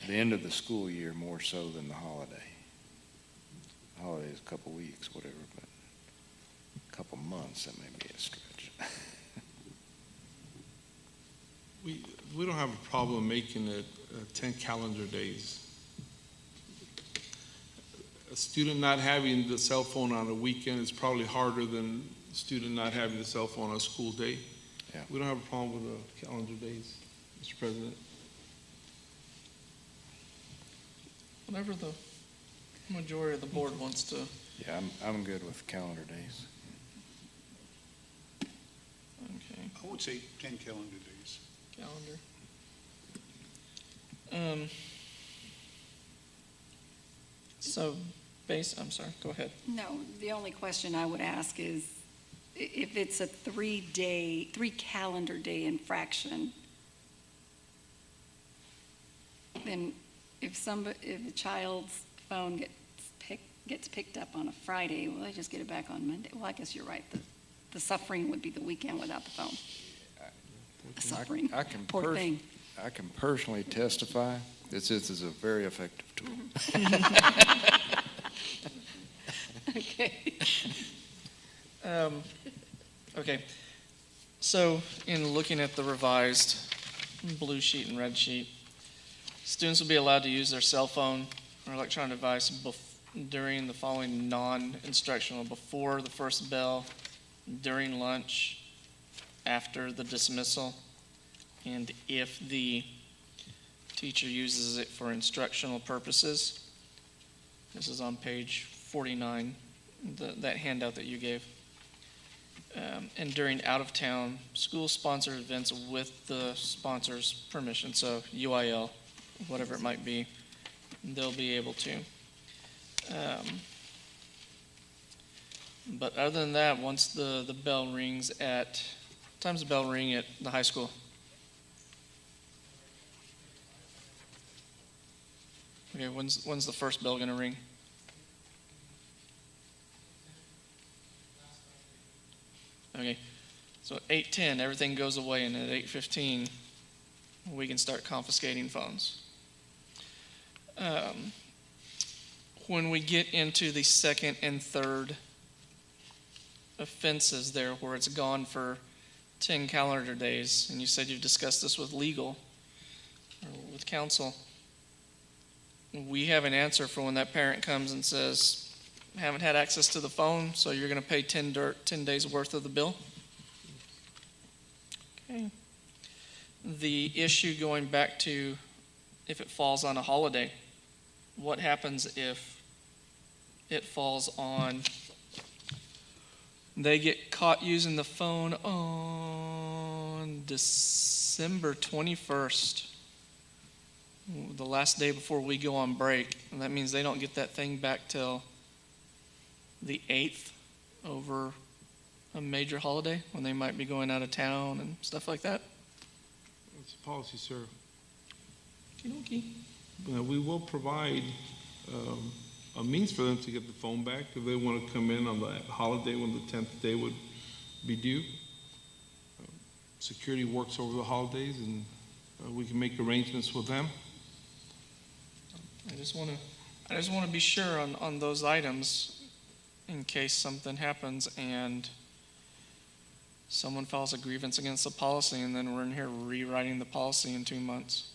the end of the school year more so than the holiday. The holiday is a couple weeks, whatever, but a couple months, that may be a stretch. We don't have a problem making it 10 calendar days. A student not having the cell phone on a weekend is probably harder than a student not having the cell phone on a school day. Yeah. We don't have a problem with the calendar days, Mr. President. Whatever the majority of the board wants to. Yeah, I'm good with calendar days. Okay, I would say 10 calendar days. calendar. So, I'm sorry, go ahead. No, the only question I would ask is, if it's a 3 calendar day infraction, then if a child's phone gets picked up on a Friday, well, they just get it back on Monday. Well, I guess you're right. The suffering would be the weekend without the phone. The suffering. I can Poor thing. I can personally testify that this is a very effective tool. Okay. Okay, so in looking at the revised blue sheet and red sheet, students will be allowed to use their cell phone or electronic device during the following non-instructional: before the first bell, during lunch, after the dismissal, and if the teacher uses it for instructional purposes. This is on page 49, that handout that you gave. And during out-of-town school-sponsored events with the sponsor's permission, so UIL, whatever it might be, they'll be able to. But other than that, once the bell rings what time's the bell ring at the high school? Okay, when's the first bell gonna ring? Okay, so at 8:10, everything goes away, and at 8:15, we can start confiscating phones. When we get into the second and third offenses there, where it's gone for 10 calendar days, and you said you've discussed this with legal, or with counsel, we have an answer for when that parent comes and says, haven't had access to the phone, so you're going to pay 10 days worth of the bill. Okay. The issue going back to if it falls on a holiday, what happens if it falls on, they get caught using the phone on December 21st, the last day before we go on break, and that means they don't get that thing back till the 8th over a major holiday when they might be going out of town and stuff like that? It's a policy, sir. Okey-dokey. We will provide a means for them to get the phone back if they want to come in on the holiday when the 10th day would be due. Security works over the holidays, and we can make arrangements with them. I just want to be sure on those items in case something happens and someone files a grievance against the policy, and then we're in here rewriting the policy in 2 months.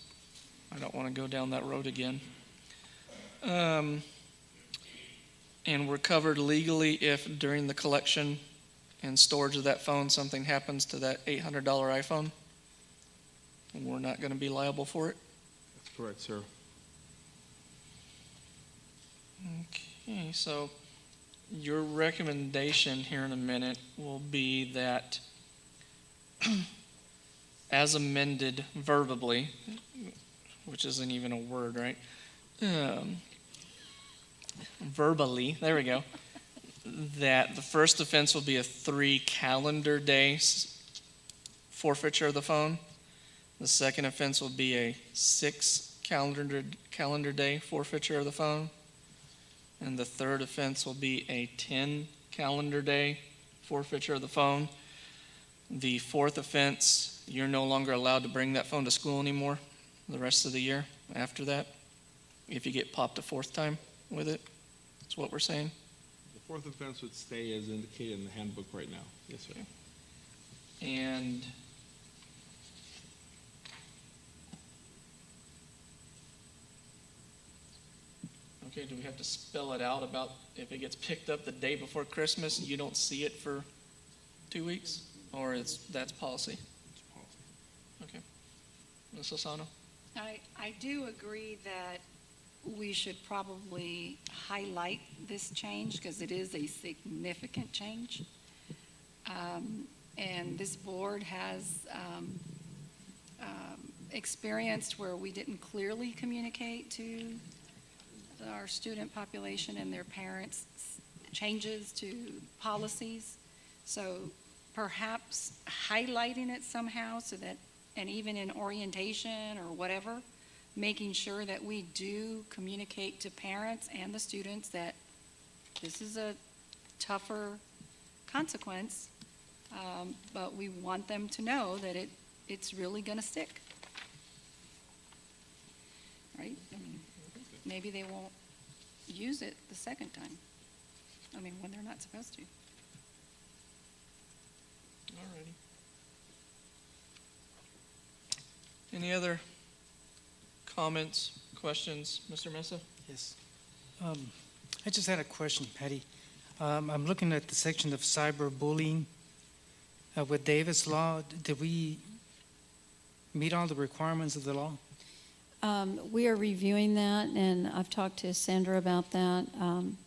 I don't want to go down that road again. And we're covered legally if during the collection and storage of that phone something happens to that $800 iPhone. We're not going to be liable for it. That's correct, sir. Okay, so your recommendation here in a minute will be that as amended verbally, which isn't even a word, right? Verbally, there we go, that the first offense will be a 3 calendar day forfeiture of the phone. The second offense will be a 6 calendar day forfeiture of the phone. And the third offense will be a 10 calendar day forfeiture of the phone. The fourth offense, you're no longer allowed to bring that phone to school anymore the rest of the year after that, if you get popped a fourth time with it. That's what we're saying. The Fourth offense would stay as indicated in the handbook right now. Yes, sir. And okay, do we have to spell it out about if it gets picked up the day before Christmas, you don't see it for 2 weeks? Or that's policy? It's policy. Okay. Ms. Lozano? I do agree that we should probably highlight this change because it is a significant change. And this board has experienced where we didn't clearly communicate to our student population and their parents changes to policies. So perhaps highlighting it somehow so that, and even in orientation or whatever, making sure that we do communicate to parents and the students that this is a tougher consequence, but we want them to know that it's really going to stick. Right? I mean, maybe they won't use it the second time. I mean, when they're not supposed to. Alrighty. Any other comments, questions? Mr. Mesa? Yes. I just had a question, Patty. I'm looking at the section of cyberbullying. With Davis law, did we meet all the requirements of the law? We are reviewing that, and I've talked to Sandra about that.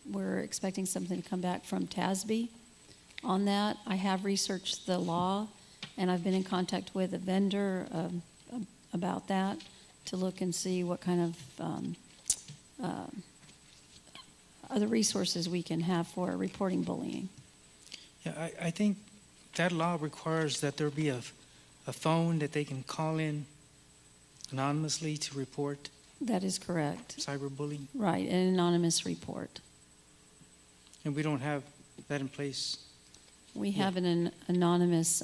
We're expecting something to come back from TASB on that. I have researched the law, and I've been in contact with a vendor about that to look and see what kind of other resources we can have for reporting bullying. Yeah, I think that law requires that there be a phone that they can call in anonymously to report That is correct. cyberbullying, Right, an anonymous report. and we don't have that in place. We have an anonymous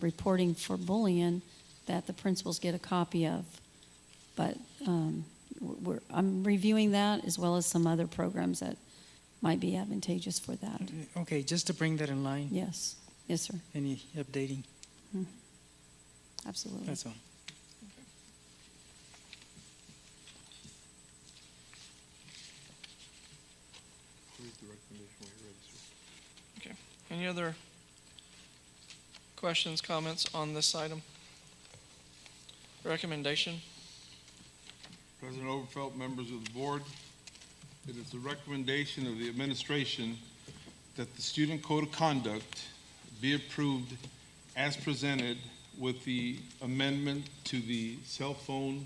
reporting for bullying that the principals get a copy of. But I'm reviewing that as well as some other programs that might be advantageous for that. Okay, just to bring that in line, Yes, yes, sir, any updating, absolutely. that's all. Where's the recommendation when you're ready, sir? Any other questions, comments on this item? Recommendation? President Overfelt, members of the board, it is the recommendation of the administration that the student code of conduct be approved as presented with the amendment to the cell phone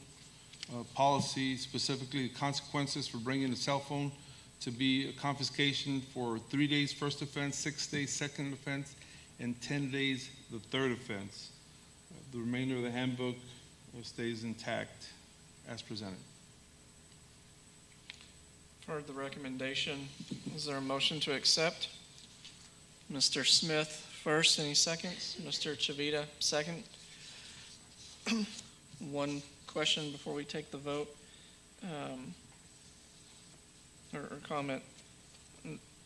policy, specifically the consequences for bringing a cell phone to be a confiscation for 3 days first offense, 6 days second offense, and 10 days the third offense. The remainder of the handbook stays intact as presented. For the recommendation, is there a motion to accept? Mr. Smith first, any seconds? Mr. Chavita, second. One question before we take the vote, or comment.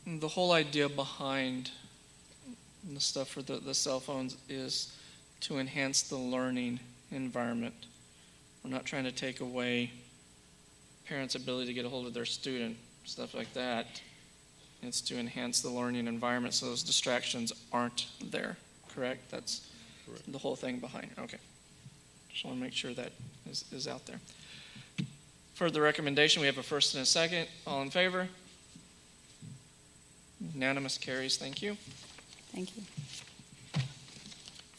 The whole idea behind the stuff for the cell phones is to enhance the learning environment. We're not trying to take away parents' ability to get a hold of their student, stuff like that. It's to enhance the learning environment so those distractions aren't there, correct? That's Correct. the whole thing behind it. Okay. Just want to make sure that is out there. For the recommendation, we have a first and a second. All in favor? Unanimous carries. Thank you. Thank you.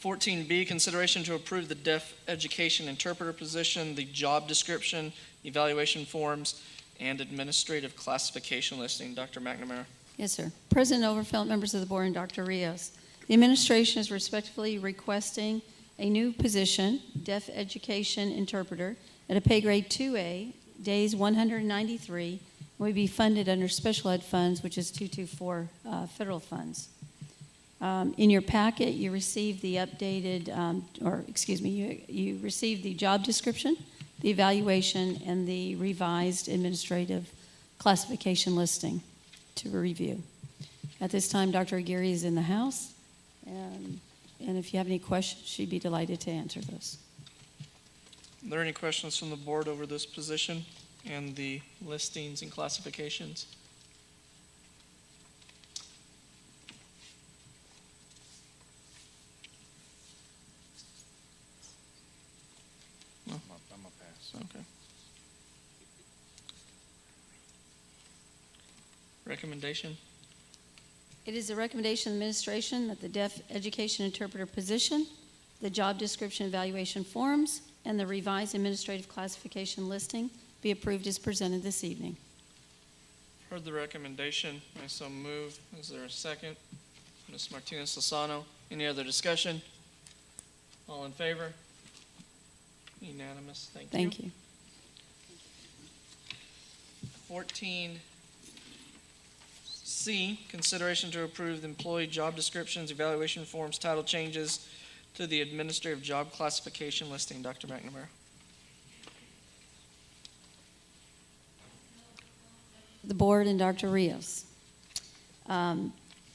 14B, consideration to approve the deaf education interpreter position, the job description, evaluation forms, and administrative classification listing. Dr. McNamara. Yes, sir. President Overfelt, members of the board, and Dr. Rios. The administration is respectfully requesting a new position, deaf education interpreter, at a pay grade 2A, days 193, will be funded under special ed funds, which is 224 federal funds. In your packet, you received the updated, you received the job description, the evaluation, and the revised administrative classification listing to review. At this time, Dr. Aguirre is in the house, and if you have any questions, she'd be delighted to answer those. Are there any questions from the board over this position and the listings and classifications? I'm a pass. Okay. Recommendation? It is the recommendation of the administration that the deaf education interpreter position, the job description evaluation forms, and the revised administrative classification listing be approved as presented this evening. Heard the recommendation, I so move. Is there a second? Ms. Martinez-Lozano, any other discussion? All in favor? Unanimous, thank you. Thank you. 14C, consideration to approve the employee job descriptions, evaluation forms, title changes to the administrative job classification listing. Dr. McNamara. The board and Dr. Rios. At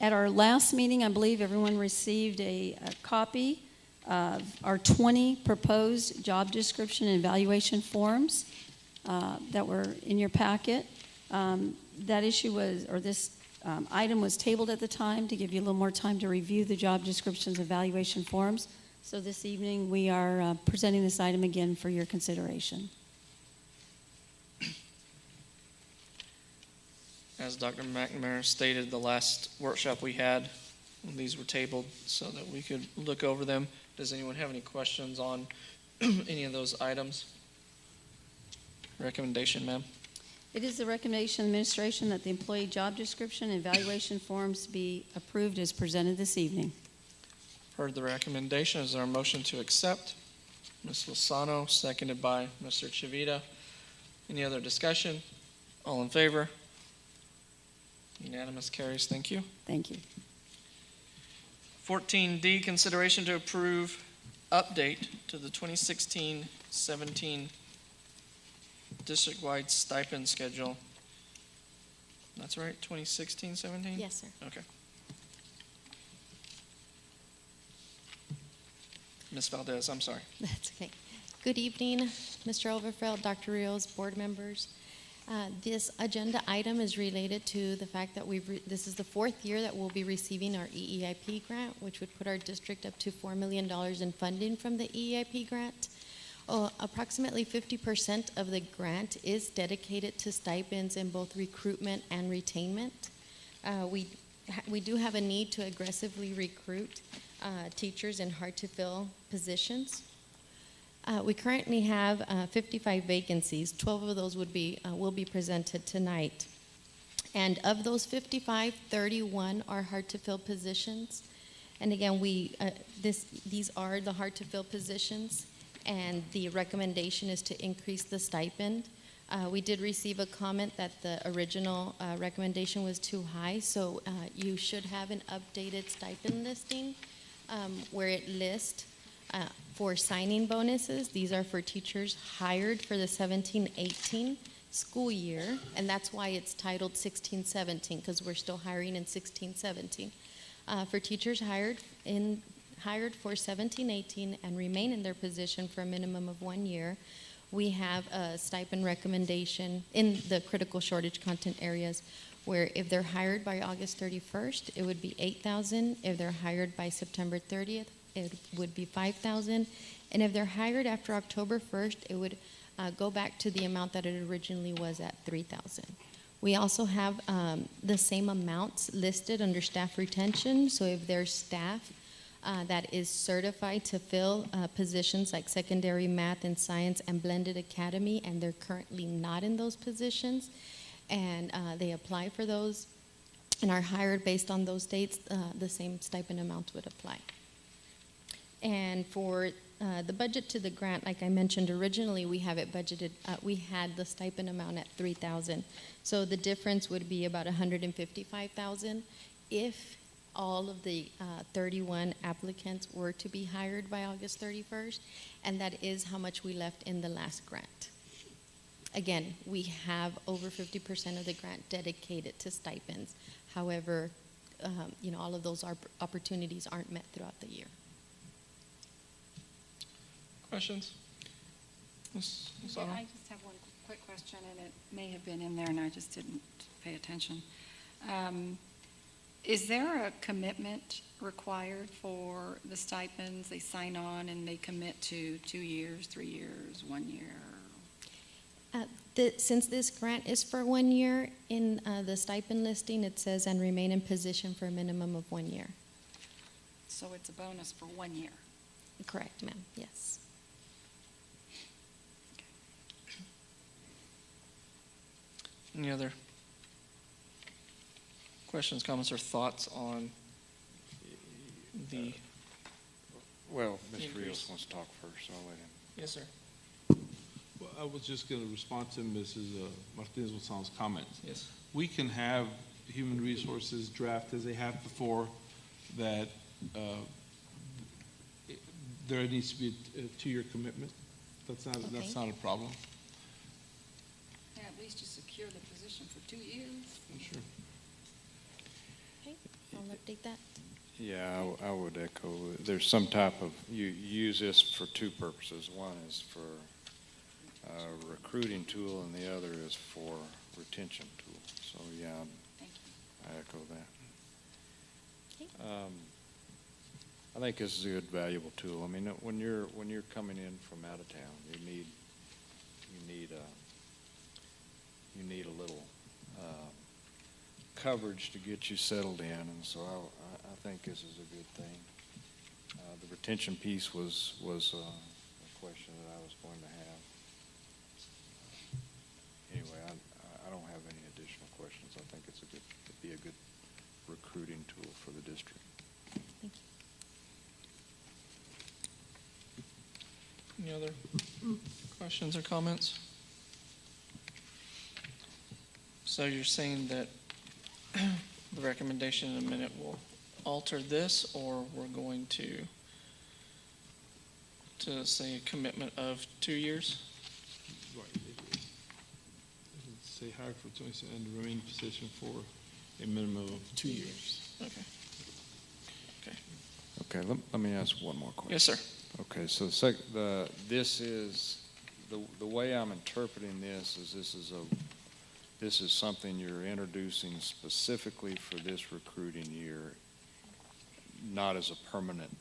our last meeting, I believe everyone received a copy of our 20 proposed job description and evaluation forms that were in your packet. That issue was, or this item was tabled at the time to give you a little more time to review the job descriptions and evaluation forms. So this evening, we are presenting this item again for your consideration. As Dr. McNamara stated, the last workshop we had, these were tabled so that we could look over them. Does anyone have any questions on any of those items? Recommendation, ma'am. It is the recommendation of the administration that the employee job description and evaluation forms be approved as presented this evening. Heard the recommendation. Is there a motion to accept? Ms. Lozano, seconded by Mr. Chivita. Any other discussion? All in favor? Unanimous, carries. Thank you. Thank you. 14D, consideration to approve update to the 2016-17 district-wide stipend schedule. That's right, 2016-17? Yes, sir. Okay. Ms. Valdez, I'm sorry. That's okay. Good evening, Mr. Overfeld, Dr. Rios, board members. This agenda item is related to the fact that this is the fourth year that we'll be receiving our EEIP grant, which would put our district up to $4 million in funding from the EEIP grant. Approximately 50% of the grant is dedicated to stipends in both recruitment and retainment. We do have a need to aggressively recruit teachers in hard-to-fill positions. We currently have 55 vacancies. 12 of those will be presented tonight. And of those 55, 31 are hard-to-fill positions. And again, these are the hard-to-fill positions, and the recommendation is to increase the stipend. We did receive a comment that the original recommendation was too high, so you should have an updated stipend listing where it lists for signing bonuses. These are for teachers hired for the 17-18 school year, and that's why it's titled 16-17, because we're still hiring in 16-17. For teachers hired for 17-18 and remain in their position for a minimum of 1 year, we have a stipend recommendation in the critical shortage content areas where if they're hired by August 31st, it would be $8,000. If they're hired by September 30th, it would be $5,000. And if they're hired after October 1st, it would go back to the amount that it originally was at $3,000. We also have the same amounts listed under staff retention. So if there's staff that is certified to fill positions like secondary math and science and blended academy, and they're currently not in those positions, and they apply for those and are hired based on those dates, the same stipend amounts would apply. And for the budget to the grant, like I mentioned originally, we have it budgeted, we had the stipend amount at $3,000. So the difference would be about $155,000 if all of the 31 applicants were to be hired by August 31st, and that is how much we left in the last grant. Again, we have over 50% of the grant dedicated to stipends. However, all of those opportunities aren't met throughout the year. Questions? Ms. Lozano? I just have one quick question, and it may have been in there and I just didn't pay attention. Is there a commitment required for the stipends? They sign on and they commit to 2 years, 3 years, 1 year? Since this grant is for 1 year, in the stipend listing, it says, and remain in position for a minimum of 1 year. So it's a bonus for 1 year? Correct, ma'am, yes. Any other questions, comments, or thoughts on the, Well, Mr. Increase. Rios wants to talk first, so I'll let him. yes, sir, Well, I was just going to respond to Mrs. Martinez-Lozano's comments. yes. We can have human resources draft as they have before, that there needs to be a 2-year commitment. That's not a problem. Yeah, at least you secure the position for 2 years. Sure. Okay, I'll update that. Yeah, I would echo, there's some type of, you use this for 2 purposes. One is for a recruiting tool, and the other is for retention tool. So, yeah, Thank you. I echo that. Okay. I think this is a good, valuable tool. I mean, when you're coming in from out of town, you need a little coverage to get you settled in, and so I think this is a good thing. The retention piece was a question that I was going to have. Anyway, I don't have any additional questions. I think it'd be a good recruiting tool for the district. Thank you. Any other questions or comments? So you're saying that the recommendation in a minute will alter this, or we're going to say a commitment of 2 years? Right. Say hire for 20 and remain in position for a minimum of 2 years. Okay. Okay, let me ask one more question. Yes, sir. Okay, so this is, the way I'm interpreting this is this is something you're introducing specifically for this recruiting year, not as a permanent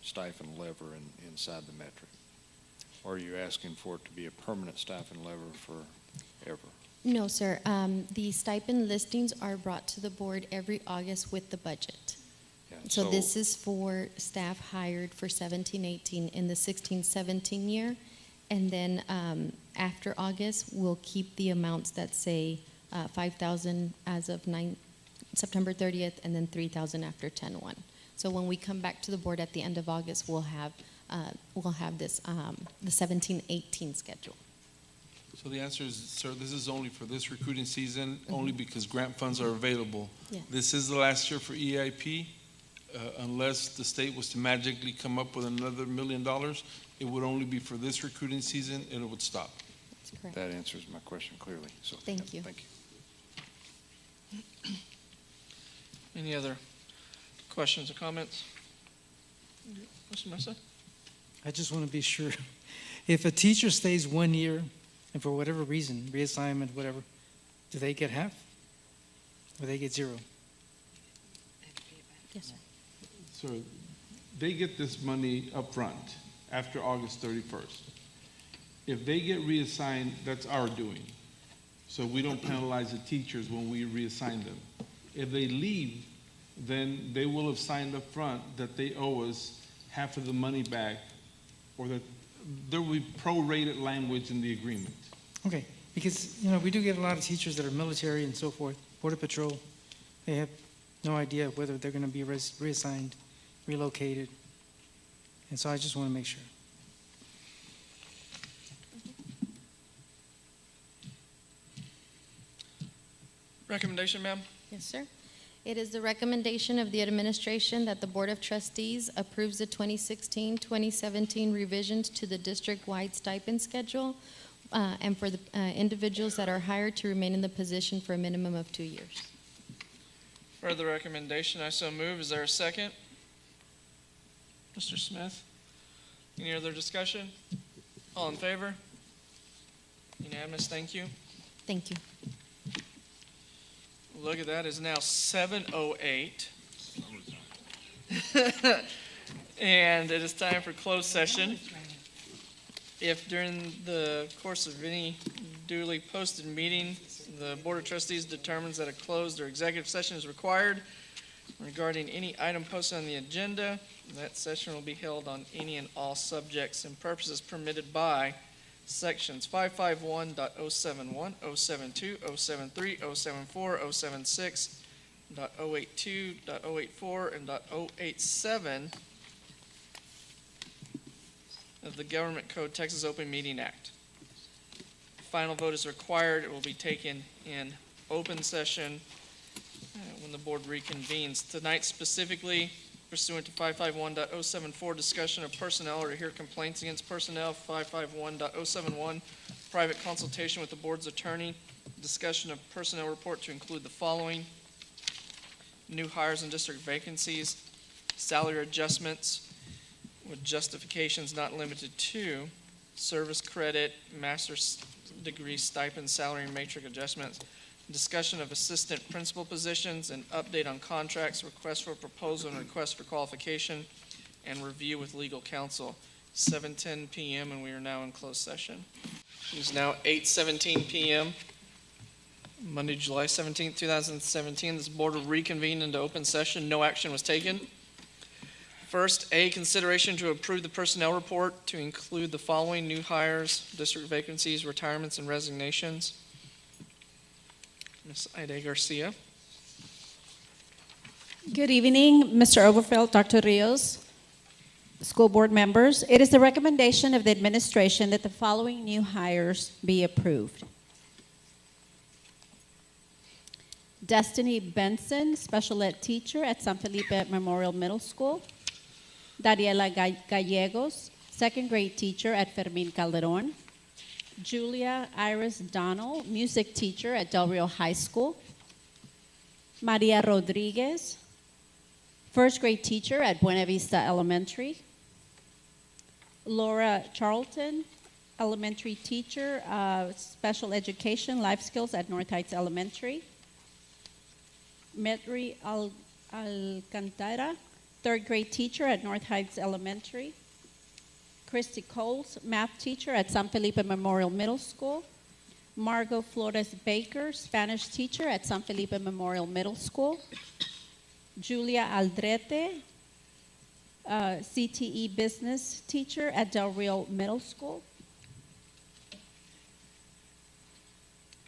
stipend lever inside the metric? Or are you asking for it to be a permanent stipend lever forever? No, sir. The stipend listings are brought to the board every August with the budget. Yeah, So this is for staff hired for 17-18 in the 16-17 year. And then after August, we'll keep the amounts that say 5,000 as of September 30th, and then 3,000 after 10/1. So when we come back to the board at the end of August, we'll have this the 17-18 schedule. So the answer is, sir, this is only for this recruiting season, only because grant funds are available. Yeah. This is the last year for EIP. Unless the state was to magically come up with another $1 million, it would only be for this recruiting season, and it would stop. That's correct. That answers my question clearly. So Thank you. Thank you. Any other questions or comments? Mr. Mesa? I just want to be sure. If a teacher stays 1 year and for whatever reason, reassignment, whatever, do they get half? Or they get 0? Yes, sir. So they get this money up front after August 31st. If they get reassigned, that's our doing. So we don't penalize the teachers when we reassign them. If they leave, then they will have signed up front that they owe us half of the money back, or that there will be prorated language in the agreement. Okay, because, we do get a lot of teachers that are military and so forth, Border Patrol. They have no idea whether they're going to be reassigned, relocated. And so I just want to make sure. Recommendation, ma'am? Yes, sir. It is the recommendation of the administration that the Board of Trustees approves the 2016-2017 revisions to the district-wide stipend schedule and for the individuals that are hired to remain in the position for a minimum of 2 years. Further recommendation, I so move. Is there a second? Mr. Smith? Any other discussion? All in favor? Unanimous, thank you. Thank you. Look at that, it's now 7:08. And it is time for closed session. If during the course of any duly posted meeting, the Board of Trustees determines that a closed or executive session is required regarding any item posted on the agenda, that session will be held on any and all subjects and purposes permitted by Sections 551.071, 072, 073, 074, 076, .082, .084, and .087 of the Government Code Texas Open Meeting Act. Final vote is required. It will be taken in open session when the board reconvenes. Tonight specifically, pursuant to 551.074, discussion of personnel or to hear complaints against personnel, 551.071, private consultation with the board's attorney, discussion of personnel report to include the following: new hires and district vacancies, salary adjustments with justifications not limited to service credit, master's degree stipend, salary and matrix adjustments, discussion of assistant principal positions, and update on contracts, request for proposal and request for qualification, and review with legal counsel. 7:10 p.m. and we are now in closed session. It is now 8:17 p.m. Monday, July 17th, 2017. This board will reconvene into open session. No action was taken. First, A, consideration to approve the personnel report to include the following: new hires, district vacancies, retirements, and resignations. Ms. Aida Garcia. Good evening, Mr. Overfeld, Dr. Rios, school board members. It is the recommendation of the administration that the following new hires be approved. Destiny Benson, special ed teacher at San Felipe Memorial Middle School. Dariela Gallegos, second grade teacher at Fermin Calderon. Julia Iris Donald, music teacher at Del Rio High School. Maria Rodriguez, first grade teacher at Buena Vista Elementary. Laura Charlton, elementary teacher, special education, life skills at North Heights Elementary. Metri Alcantara, third grade teacher at North Heights Elementary. Christy Coles, math teacher at San Felipe Memorial Middle School. Margot Flores Baker, Spanish teacher at San Felipe Memorial Middle School. Julia Aldrete, CTE business teacher at Del Rio Middle School.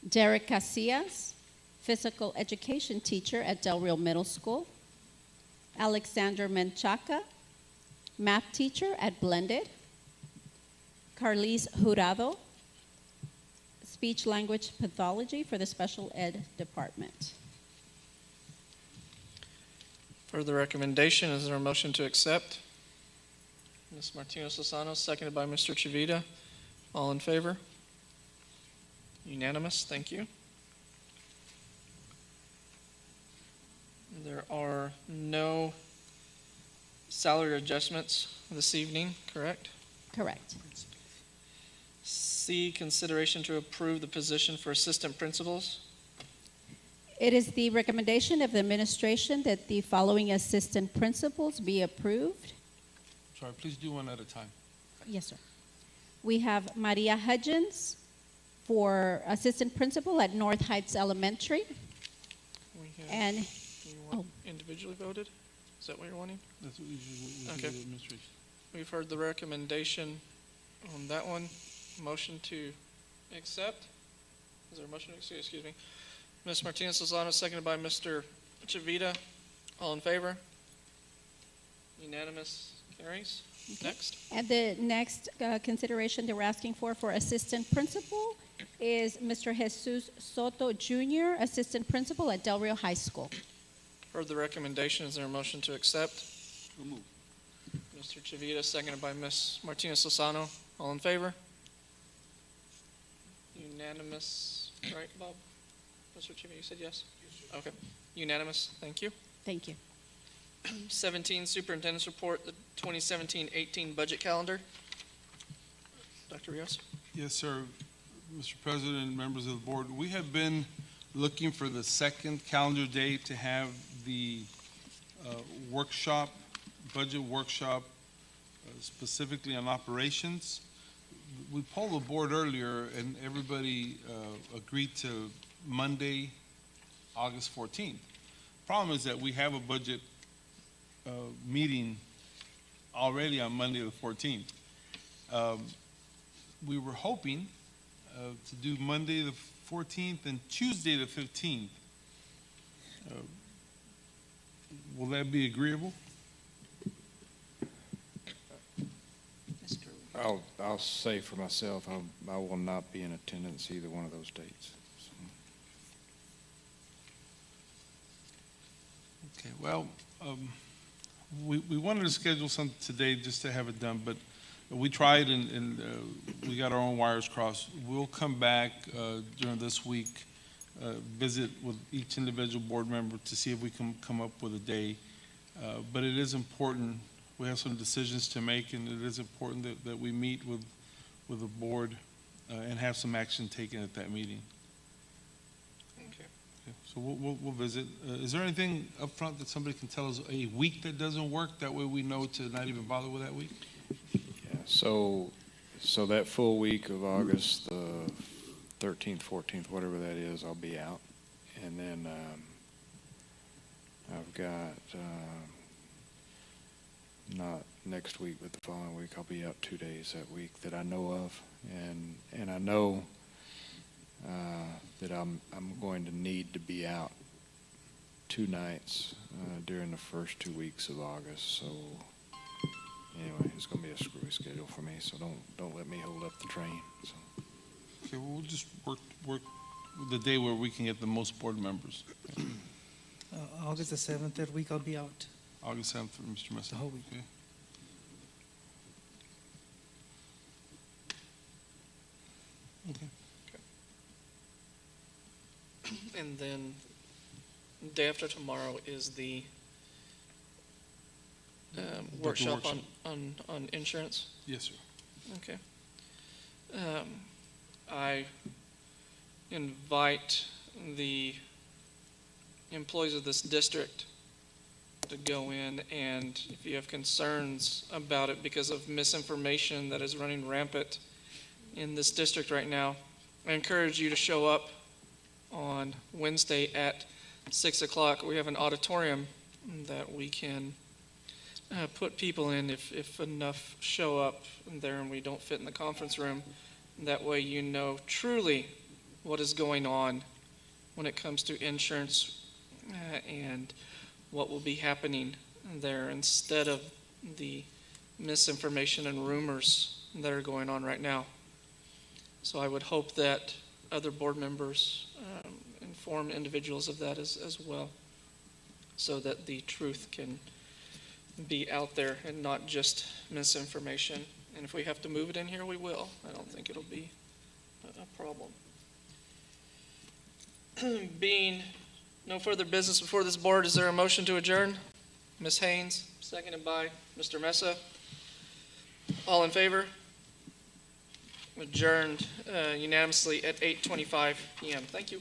Derek Casillas, physical education teacher at Del Rio Middle School. Alexander Menchaca, math teacher at Blended. Carlise Jurado, speech language pathology for the special ed department. Further recommendation, is there a motion to accept? Ms. Martinez-Lozano, seconded by Mr. Chivita. All in favor? Unanimous, thank you. There are no salary adjustments this evening, correct? Correct. C, consideration to approve the position for assistant principals. It is the recommendation of the administration that the following assistant principals be approved. Sorry, please do one at a time. Yes, sir. We have Maria Hudgens for assistant principal at North Heights Elementary. We have, And, do you want individually voted? Is that what you're wanting? That's what we usually Okay. do with administration. We've heard the recommendation on that one. Motion to accept. Is there a motion to accept? Excuse me. Ms. Martinez-Lozano, seconded by Mr. Chivita. All in favor? Unanimous, carries. Next. and the next consideration that we're asking for assistant principal is Mr. Jesus Soto Jr., assistant principal at Del Rio High School. Heard the recommendation. Is there a motion to accept? So moved. Mr. Chivita, seconded by Ms. Martinez-Lozano. All in favor? Unanimous, right, Bob? Mr. Chivita, you said yes? Okay. Unanimous, thank you. Thank you. 17, Superintendent's Report, the 2017-18 Budget Calendar. Dr. Rios? Yes, sir. Mr. President, members of the board, we have been looking for the second calendar day to have the workshop, budget workshop, specifically on operations. We polled the board earlier, and everybody agreed to Monday, August 14th. Problem is that we have a budget meeting already on Monday the 14th. We were hoping to do Monday the 14th and Tuesday the 15th. Will that be agreeable? I'll say for myself, I will not be in attendance either one of those dates. So. Okay, well, we wanted to schedule something today just to have it done, but we tried and we got our own wires crossed. We'll come back during this week, visit with each individual board member to see if we can come up with a day. But it is important, we have some decisions to make, and it is important that we meet with the board and have some action taken at that meeting. Okay. Okay, so we'll visit. Is there anything up front that somebody can tell us, a week that doesn't work? That way we know to not even bother with that week? Yeah, so that full week of August, the 13th, 14th, whatever that is, I'll be out. And then I've got, not next week, but the following week, I'll be out 2 days that week that I know of. And I know that I'm going to need to be out 2 nights during the first 2 weeks of August. So anyway, it's going to be a screwy schedule for me. So don't let me hold up the train. So. Okay, well, we'll just work the day where we can get the most board members. August the 7th, that week I'll be out. August 7th for Mr. Mesa. The whole week. Okay. Okay. And then day after tomorrow is the workshop on insurance. Yes, sir. Okay. I invite the employees of this district to go in, and if you have concerns about it because of misinformation that is running rampant in this district right now, I encourage you to show up on Wednesday at 6 o'clock. We have an auditorium that we can put people in if enough show up there and we don't fit in the conference room. That way you know truly what is going on when it comes to insurance and what will be happening there instead of the misinformation and rumors that are going on right now. So I would hope that other board members inform individuals of that as well, so that the truth can be out there and not just misinformation. And if we have to move it in here, we will. I don't think it'll be a problem. Being no further business before this board, is there a motion to adjourn? Ms. Haynes, seconded by Mr. Mesa. All in favor? Adjourned unanimously at 8:25 p.m. Thank you.